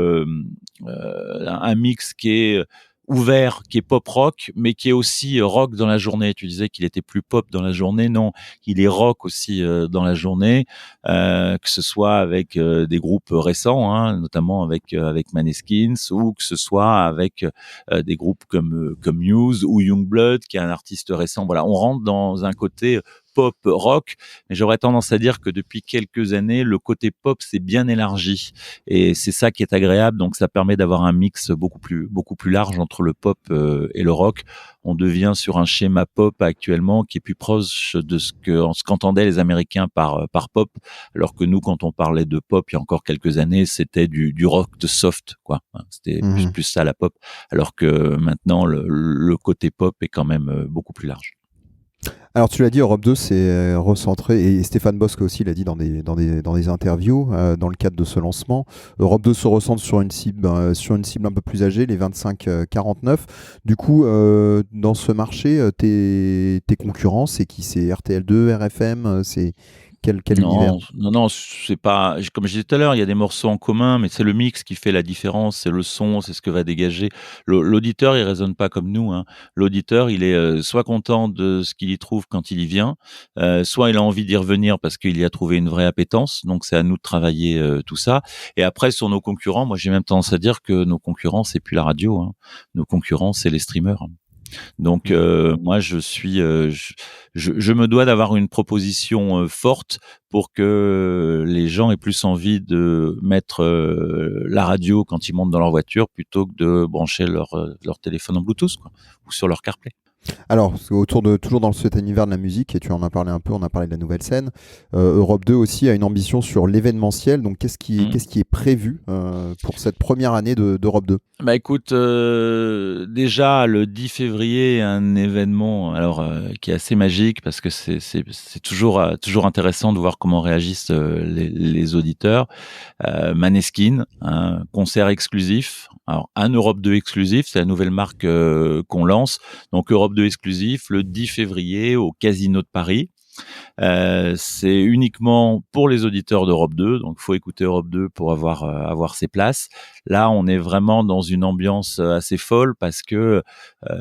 un mix qui est ouvert, qui est pop rock, mais qui est aussi rock dans la journée. Tu disais qu'il était plus pop dans la journée, non, il est rock aussi dans la journée, que ce soit avec des groupes récents, hein, notamment avec Maneskin, ou que ce soit avec des groupes comme Muse ou Youngblood, qui est un artiste récent. Voilà, on rentre dans un côté pop rock, mais j'aurais tendance à dire que depuis quelques années, le côté pop s'est bien élargi et c'est ça qui est agréable. Donc ça permet d'avoir un mix beaucoup plus large entre le pop et le rock. On devient sur un schéma pop actuellement qui est plus proche de ce qu'entendaient les Américains par pop, alors que nous, quand on parlait de pop il y a encore quelques années, c'était du rock de soft, quoi. C'était plus ça la pop, alors que maintenant le côté pop est quand même beaucoup plus large. Alors tu l'as dit, Europe 2 c'est recentré, et Stéphane Bosque aussi l'a dit dans des interviews dans le cadre de ce lancement. Europe 2 se recentre sur une cible un peu plus âgée, les 25-49. Du coup, dans ce marché, tes concurrents, c'est qui? C'est RTL2, RFM, c'est quel univers? Non, c'est pas. Comme je disais tout à l'heure, il y a des morceaux en commun, mais c'est le mix qui fait la différence, c'est le son, c'est ce que va dégager. L'auditeur, il raisonne pas comme nous, hein. L'auditeur, il est soit content de ce qu'il y trouve quand il y vient, soit il a envie d'y revenir parce qu'il y a trouvé une vraie appétence. Donc c'est à nous de travailler tout ça. Et après, sur nos concurrents, moi j'ai même tendance à dire que nos concurrents, c'est plus la radio, hein. Nos concurrents, c'est les streamers. Donc moi je me dois d'avoir une proposition forte pour que les gens aient plus envie de mettre la radio quand ils montent dans leur voiture plutôt que de brancher leur téléphone en Bluetooth, quoi, ou sur leur CarPlay. Alors, toujours dans cet univers de la musique, et tu en as parlé un peu, on a parlé de la nouvelle scène, Europe 2 aussi a une ambition sur l'événementiel. Donc qu'est-ce qui est prévu pour cette première année d'Europe 2? Écoute, déjà le 10 février, un événement qui est assez magique parce que c'est toujours intéressant de voir comment réagissent les auditeurs. Maneskin, un concert exclusif. Alors un Europe 2 exclusif, c'est la nouvelle marque qu'on lance. Donc Europe 2 exclusif le 10 février au Casino de Paris. C'est uniquement pour les auditeurs d'Europe 2, donc il faut écouter Europe 2 pour avoir ses places. Là, on est vraiment dans une ambiance assez folle parce que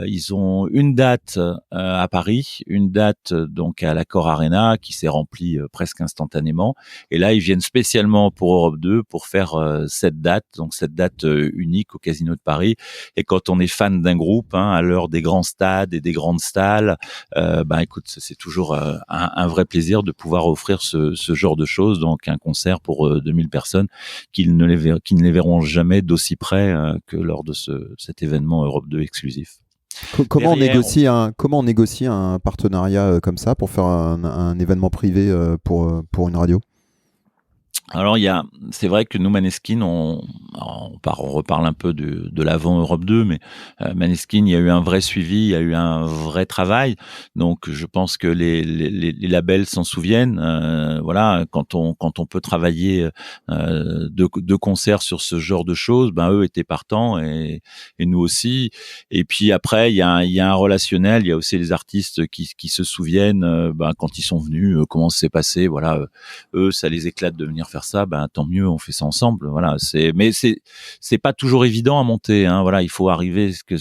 ils ont une date à Paris, une date donc à l'Accor Arena qui s'est remplie presque instantanément. Et là, ils viennent spécialement pour Europe 2 pour faire cette date unique au Casino de Paris. Et quand on est fan d'un groupe, à l'heure des grands stades et des grandes salles, écoute, c'est toujours un vrai plaisir de pouvoir offrir ce genre de choses, donc un concert pour 2000 personnes qui ne les verront jamais d'aussi près que lors de cet événement Europe 2 exclusif. Comment on négocie un partenariat comme ça pour faire un événement privé pour une radio? Alors c'est vrai que nous Maneskin, on reparle un peu de l'avant Europe 2, mais Maneskin, il y a eu un vrai suivi, il y a eu un vrai travail. Donc je pense que les labels s'en souviennent. Voilà, quand on peut travailler de concert sur ce genre de choses, eux étaient partants et nous aussi. Et puis après il y a un relationnel. Il y a aussi les artistes qui se souviennent quand ils sont venus, comment ça s'est passé. Voilà, eux ça les éclate de venir faire ça, tant mieux, on fait ça ensemble. Voilà, mais c'est pas toujours évident à monter, hein. Voilà, il faut arriver que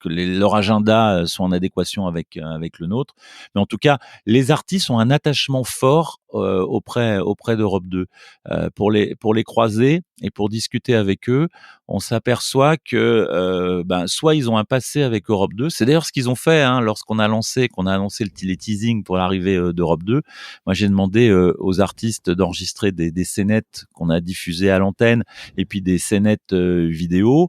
leur agenda soit en adéquation avec le nôtre. Mais en tout cas, les artistes ont un attachement fort auprès d'Europe 2 pour les croiser et pour discuter avec eux. On s'aperçoit que soit ils ont un passé avec Europe 2. C'est d'ailleurs ce qu'ils ont fait lorsqu'on a annoncé les teasings pour l'arrivée d'Europe 2. Moi, j'ai demandé aux artistes d'enregistrer des scénettes qu'on a diffusées à l'antenne et puis des scénettes vidéo.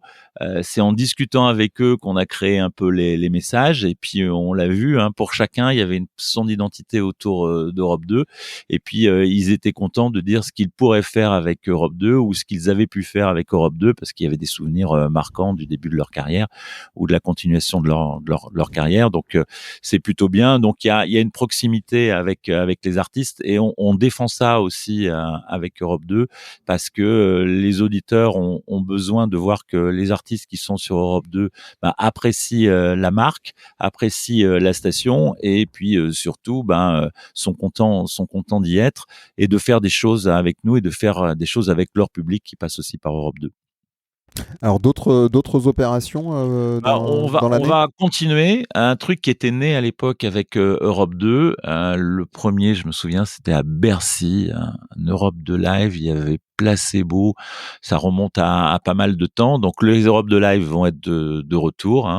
C'est en discutant avec eux qu'on a créé un peu les messages et puis on l'a vu, pour chacun il y avait son identité autour d'Europe 2 et puis ils étaient contents de dire ce qu'ils pourraient faire avec Europe 2 ou ce qu'ils avaient pu faire avec Europe 2 parce qu'il y avait des souvenirs marquants du début de leur carrière ou de la continuation de leur carrière. Donc c'est plutôt bien. Donc il y a une proximité avec les artistes et on défend ça aussi avec Europe 2 parce que les auditeurs ont besoin de voir que les artistes qui sont sur Europe 2 apprécient la marque, apprécient la station et puis surtout sont contents d'y être et de faire des choses avec nous et de faire des choses avec leur public qui passe aussi par Europe 2. Alors d'autres opérations on va continuer. Un truc qui était né à l'époque avec Europe 2. Le premier, je me souviens, c'était à Bercy, un Europe 2 Live. Il y avait Placebo. Ça remonte à pas mal de temps. Donc les Europe 2 Live vont être de retour.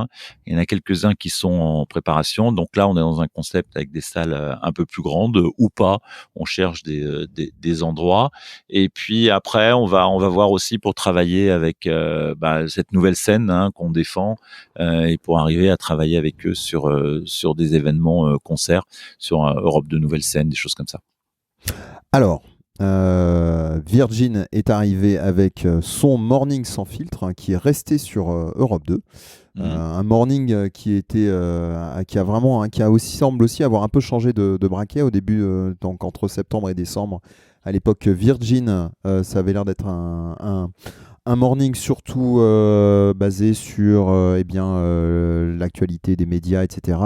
Il y en a quelques-uns qui sont en préparation. Donc là, on est dans un concept avec des salles un peu plus grandes ou pas. On cherche des endroits. Et puis après, on va voir aussi pour travailler avec cette nouvelle scène qu'on défend et pour arriver à travailler avec eux sur des événements concerts, sur Europe de nouvelles scènes, des choses comme ça. Alors, Virgin est arrivé avec son morning sans filtre qui est resté sur Europe 2. Un morning qui a aussi semble aussi avoir un peu changé de braquet au début, donc entre septembre et décembre. À l'époque Virgin, ça avait l'air d'être un morning surtout basé sur l'actualité des médias, etc.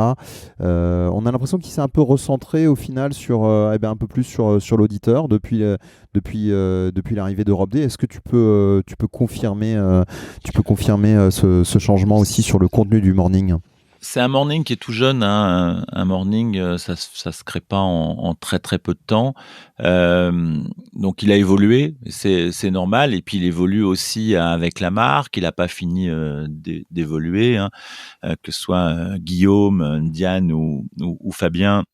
On a l'impression qu'il s'est un peu recentré au final sur un peu plus sur l'auditeur depuis l'arrivée d'Europe 2. Est-ce que tu peux confirmer ce changement aussi sur le contenu du morning ? C'est un morning qui est tout jeune, un morning, ça se crée pas en très très peu de temps. Donc il a évolué, c'est normal. Et puis il évolue aussi avec la marque. Il a pas fini d'évoluer, que ce soit Guillaume, Diane ou Fabien.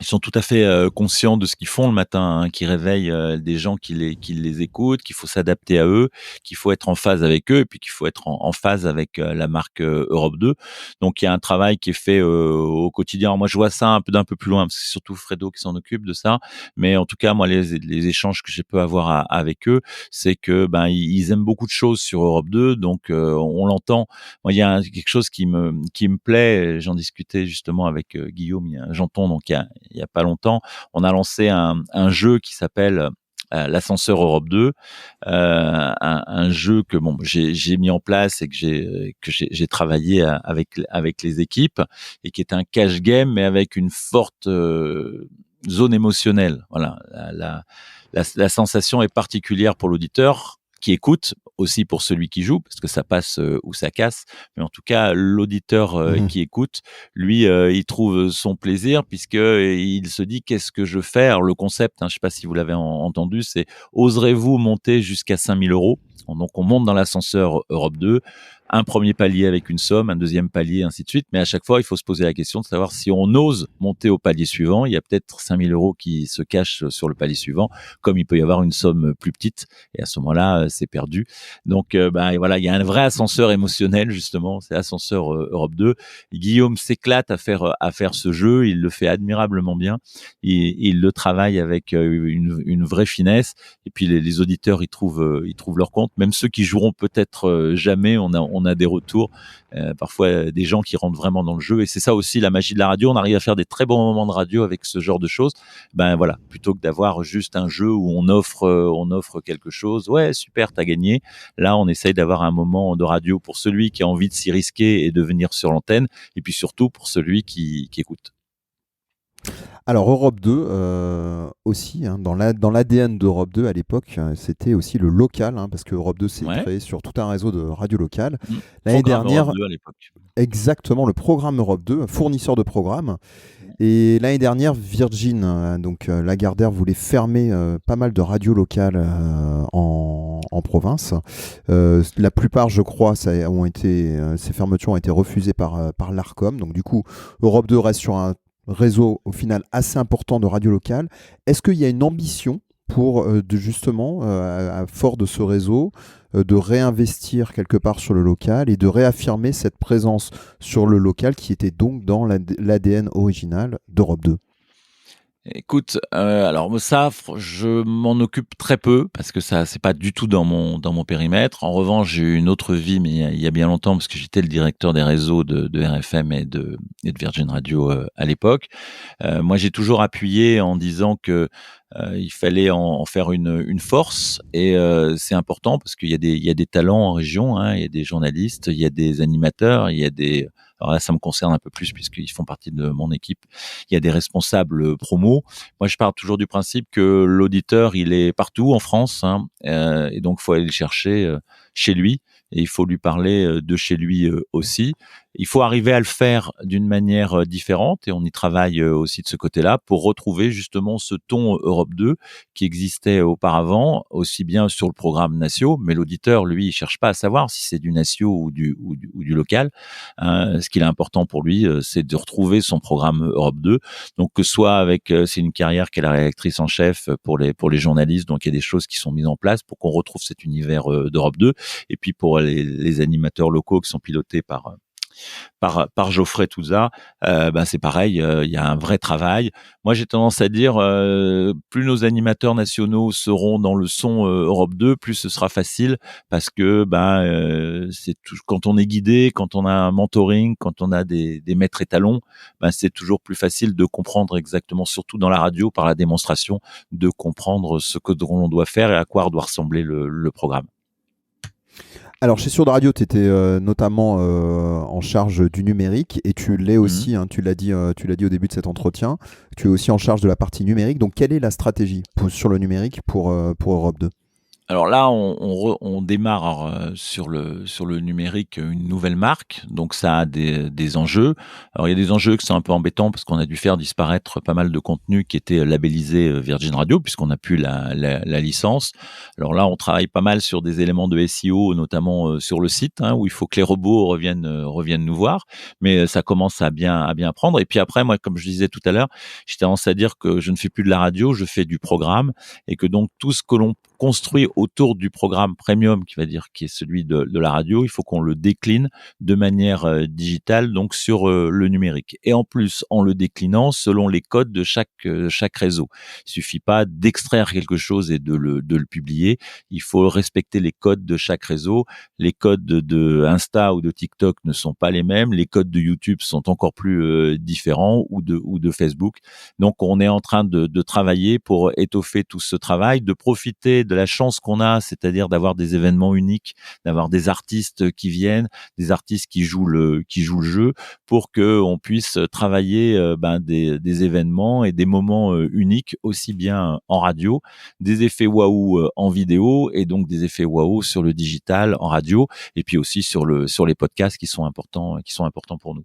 Ils sont tout à fait conscients de ce qu'ils font le matin, qui réveillent des gens qui les écoutent, qu'il faut s'adapter à eux, qu'il faut être en phase avec eux et puis qu'il faut être en phase avec la marque Europe 2. Donc il y a un travail qui est fait au quotidien. Moi je vois ça d'un peu plus loin parce que c'est surtout Fredo qui s'en occupe de ça. Mais en tout cas moi les échanges que je peux avoir avec eux, c'est que ils aiment beaucoup de choses sur Europe 2. Donc on l'entend. Moi il y a quelque chose qui me plaît. J'en discutais justement avec Guillaume, Janton, donc il y a pas longtemps, on a lancé un jeu qui s'appelle l'ascenseur Europe 2, un jeu que j'ai mis en place et que j'ai travaillé avec les équipes et qui est un cash game mais avec une forte zone émotionnelle. Voilà, la sensation est particulière pour l'auditeur qui écoute, aussi pour celui qui joue, parce que ça passe ou ça casse, mais en tout cas, l'auditeur qui écoute, lui, il trouve son plaisir, puisqu'il se dit, qu'est-ce que je fais ? Alors, le concept, je ne sais pas si vous l'avez entendu, c'est « Oserez-vous monter jusqu'à 5 000 €? Donc, on monte dans l'ascenseur Europe 2, un premier palier avec une somme, un deuxième palier, ainsi de suite. Mais à chaque fois, il faut se poser la question de savoir si on ose monter au palier suivant. Il y a peut-être 5 000 € qui se cachent sur le palier suivant, comme il peut y avoir une somme plus petite. Et à ce moment-là, c'est perdu. Donc, voilà, il y a un vrai ascenseur émotionnel, justement. C'est l'ascenseur Europe 2. Guillaume s'éclate à faire ce jeu. Il le fait admirablement bien. Il le travaille avec une vraie finesse. Et puis, les auditeurs, ils trouvent leur compte. Même ceux qui joueront peut-être jamais, on a des retours, parfois des gens qui rentrent vraiment dans le jeu, et c'est ça aussi la magie de la radio. On arrive à faire des très bons moments de radio avec ce genre de choses. Voilà, plutôt que d'avoir juste un jeu où on offre quelque chose. Ouais, super, t'as gagné. Là, on essaye d'avoir un moment de radio pour celui qui a envie de s'y risquer et de venir sur l'antenne, et puis surtout pour celui qui écoute. Alors Europe 2 aussi, dans l'ADN d'Europe 2 à l'époque, c'était aussi le local, parce que Europe 2 s'est créé sur tout un réseau de radio locales. L'année dernière, Europe 2 à l'époque. Exactement, le programme Europe 2, fournisseur de programmes. Et l'année dernière, Virgin, Lagardère voulait fermer pas mal de radios locales en province. La plupart, je crois, ces fermetures ont été refusées par l'Arcom. Donc du coup, Europe 2 reste sur un réseau au final assez important de radios locales. Est-ce qu'il y a une ambition pour à fort de ce réseau, de réinvestir quelque part sur le local et de réaffirmer cette présence sur le local qui était donc dans l'ADN original d'Europe 2? Écoute, alors ça, je m'en occupe très peu parce que ça, c'est pas du tout dans mon périmètre. En revanche, j'ai eu une autre vie, mais il y a bien longtemps, parce que j'étais le directeur des réseaux de RFM et de Virgin Radio à l'époque. Moi, j'ai toujours appuyé en disant que il fallait en faire une force, et c'est important parce qu'il y a des talents en région, hein, il y a des journalistes, il y a des animateurs, il y a des... Alors là, ça me concerne un peu plus puisqu'ils font partie de mon équipe. Il y a des responsables promo. Moi, je pars toujours du principe que l'auditeur, il est partout en France, hein, et donc il faut aller le chercher chez lui, et il faut lui parler de chez lui aussi. Il faut arriver à le faire d'une manière différente, et on y travaille aussi de ce côté-là pour retrouver justement ce ton Europe 2 qui existait auparavant, aussi bien sur le programme Natio, mais l'auditeur, lui, il cherche pas à savoir si c'est du Natio ou du local. Ce qui est important pour lui, c'est de retrouver son programme Europe 2. Donc que ce soit avec, c'est une carrière qu'elle est la rédactrice en chef pour les journalistes, donc il y a des choses qui sont mises en place pour qu'on retrouve cet univers d'Europe 2, et puis pour les animateurs locaux qui sont pilotés par Geoffrey Touza, c'est pareil, il y a un vrai travail. Moi, j'ai tendance à dire, plus nos animateurs nationaux seront dans le son Europe 2, plus ce sera facile, parce que quand on est guidé, quand on a un mentoring, quand on a des maîtres étalons, c'est toujours plus facile de comprendre exactement, surtout dans la radio, par la démonstration, de comprendre ce que l'on doit faire et à quoi doit ressembler le programme. Alors chez Sud Radio, tu étais notamment en charge du numérique, et tu l'es aussi, hein, tu l'as dit au début de cet entretien, tu es aussi en charge de la partie numérique. Donc quelle est la stratégie sur le numérique pour Europe 2 ? Alors là, on démarre sur le numérique une nouvelle marque, donc ça a des enjeux. Alors il y a des enjeux qui sont un peu embêtants parce qu'on a dû faire disparaître pas mal de contenus qui étaient labellisés Virgin Radio puisqu'on n'a plus la licence. Alors là, on travaille pas mal sur des éléments de SEO, notamment sur le site, hein, où il faut que les robots reviennent nous voir, mais ça commence à bien prendre. Et puis après, moi, comme je disais tout à l'heure, j'ai tendance à dire que je ne fais plus de la radio, je fais du programme, et que donc tout ce que l'on construit autour du programme premium, qui est celui de la radio, il faut qu'on le décline de manière digitale, donc sur le numérique. Et en plus, en le déclinant selon les codes de chaque réseau. Il suffit pas d'extraire quelque chose et de le publier. Il faut respecter les codes de chaque réseau. Les codes de Insta ou de TikTok ne sont pas les mêmes. Les codes de YouTube sont encore plus différents, ou de Facebook. Donc, on est en train de travailler pour étoffer tout ce travail, de profiter de la chance qu'on a, c'est-à-dire d'avoir des événements uniques, d'avoir des artistes qui viennent, des artistes qui jouent le jeu, pour que on puisse travailler des événements et des moments uniques, aussi bien en radio, des effets waouh en vidéo, et donc des effets waouh sur le digital en radio, et puis aussi sur les podcasts qui sont importants pour nous.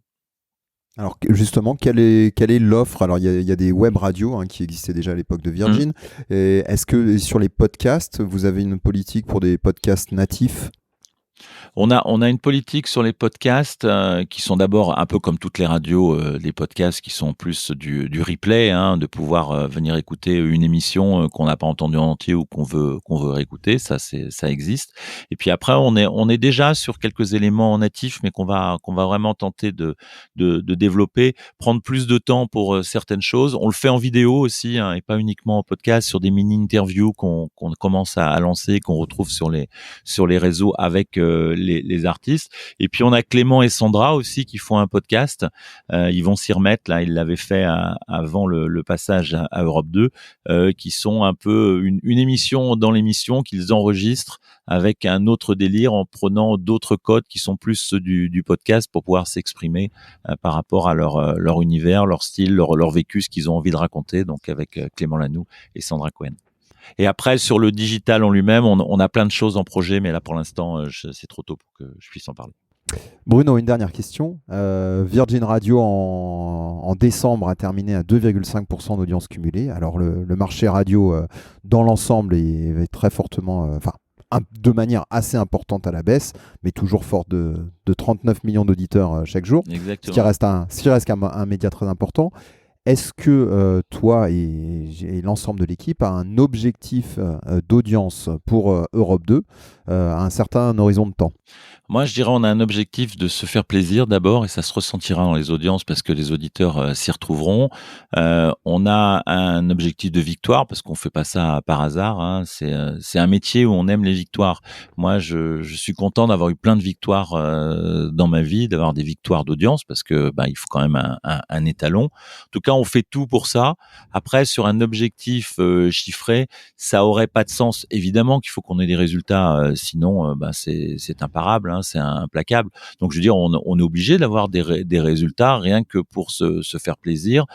Alors justement, quelle est l'offre ? Alors il y a des web radios, hein, qui existaient déjà à l'époque de Virgin. Et est-ce que sur les podcasts, vous avez une politique pour des podcasts natifs ? On a une politique sur les podcasts qui sont d'abord un peu comme toutes les radios, les podcasts qui sont plus du replay, hein, de pouvoir venir écouter une émission qu'on n'a pas entendue en entier ou qu'on veut réécouter, ça existe. Et puis après on est déjà sur quelques éléments natifs, mais qu'on va vraiment tenter de développer, prendre plus de temps pour certaines choses. On le fait en vidéo aussi, hein, et pas uniquement en podcast, sur des mini interviews qu'on commence à lancer, qu'on retrouve sur les réseaux avec les artistes. Et puis on a Clément et Sandra aussi qui font un podcast. Ils vont s'y remettre là. Ils l'avaient fait avant le passage à Europe 2, qui sont un peu une émission dans l'émission qu'ils enregistrent avec un autre délire, en prenant d'autres codes qui sont plus ceux du podcast, pour pouvoir s'exprimer par rapport à leur univers, leur style, leur vécu, ce qu'ils ont envie de raconter. Donc avec Clément Lanoux et Sandra Cohen. Et après, sur le digital en lui-même, on a plein de choses en projet, mais là, pour l'instant, c'est trop tôt pour que je puisse en parler. Bruno, une dernière question. Virgin Radio en décembre a terminé à 2,5% d'audience cumulée. Alors le marché radio dans l'ensemble est très fortement, de manière assez importante à la baisse, mais toujours fort de 39 millions d'auditeurs chaque jour. Exactement. Ce qui reste un média très important. Est-ce que toi et l'ensemble de l'équipe a un objectif d'audience pour Europe 2 à un certain horizon de temps ? Moi, je dirais on a un objectif de se faire plaisir d'abord, et ça se ressentira dans les audiences parce que les auditeurs s'y retrouveront. On a un objectif de victoire parce qu'on fait pas ça par hasard. Hein. C'est un métier où on aime les victoires. Moi, je suis content d'avoir eu plein de victoires dans ma vie, d'avoir des victoires d'audience parce que il faut quand même un étalon. En tout cas, on fait tout pour ça. Après, sur un objectif chiffré, ça aurait pas de sens. Évidemment qu'il faut qu'on ait des résultats, sinon c'est imparable. C'est implacable. Donc, je veux dire, on est obligé d'avoir des résultats rien que pour se faire plaisir,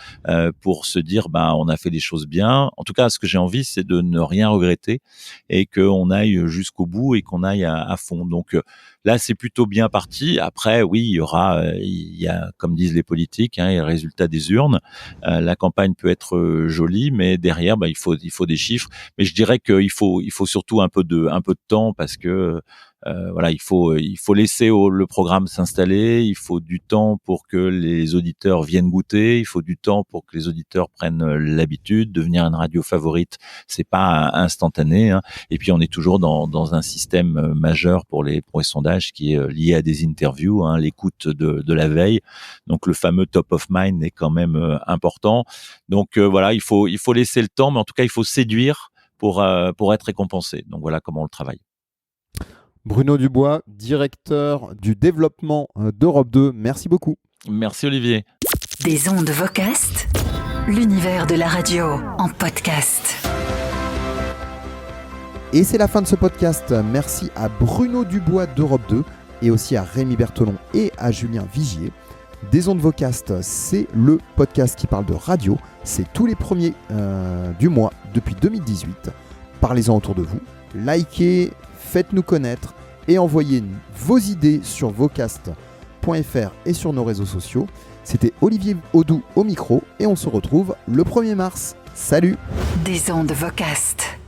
pour se dire, on a fait des choses bien. En tout cas, ce que j'ai envie, c'est de ne rien regretter et qu'on aille jusqu'au bout et qu'on aille à fond. Donc, là, c'est plutôt bien parti. Après, oui, il y a, comme disent les politiques, il y a le résultat des urnes. La campagne peut être jolie, mais derrière, il faut des chiffres. Mais je dirais qu'il faut surtout un peu de temps parce que il faut laisser le programme s'installer. Il faut du temps pour que les auditeurs viennent goûter. Il faut du temps pour que les auditeurs prennent l'habitude. Devenir une radio favorite, c'est pas instantané. Hein. Et puis on est toujours dans un système majeur pour les sondages qui est lié à des interviews, hein, l'écoute de la veille. Donc le fameux top of mind est quand même important. Donc il faut laisser le temps, mais en tout cas il faut séduire pour être récompensé. Donc voilà comment on le travaille. Bruno Dubois, directeur du développement d'Europe 2, merci beaucoup. Merci Olivier. Des ondes Vocast, l'univers de la radio en podcast. Et c'est la fin de ce podcast. Merci à Bruno Dubois d'Europe 2 et aussi à Rémi Bertolon et à Julien Vigier. Des ondes Vocast, c'est le podcast qui parle de radio. C'est tous les premiers du mois depuis 2018. Parlez-en autour de vous. Likez, faites-nous connaître et envoyez vos idées sur vocast.fr et sur nos réseaux sociaux. C'était Olivier Audou au micro et on se retrouve le 1er mars. Salut! Des ondes Vocast.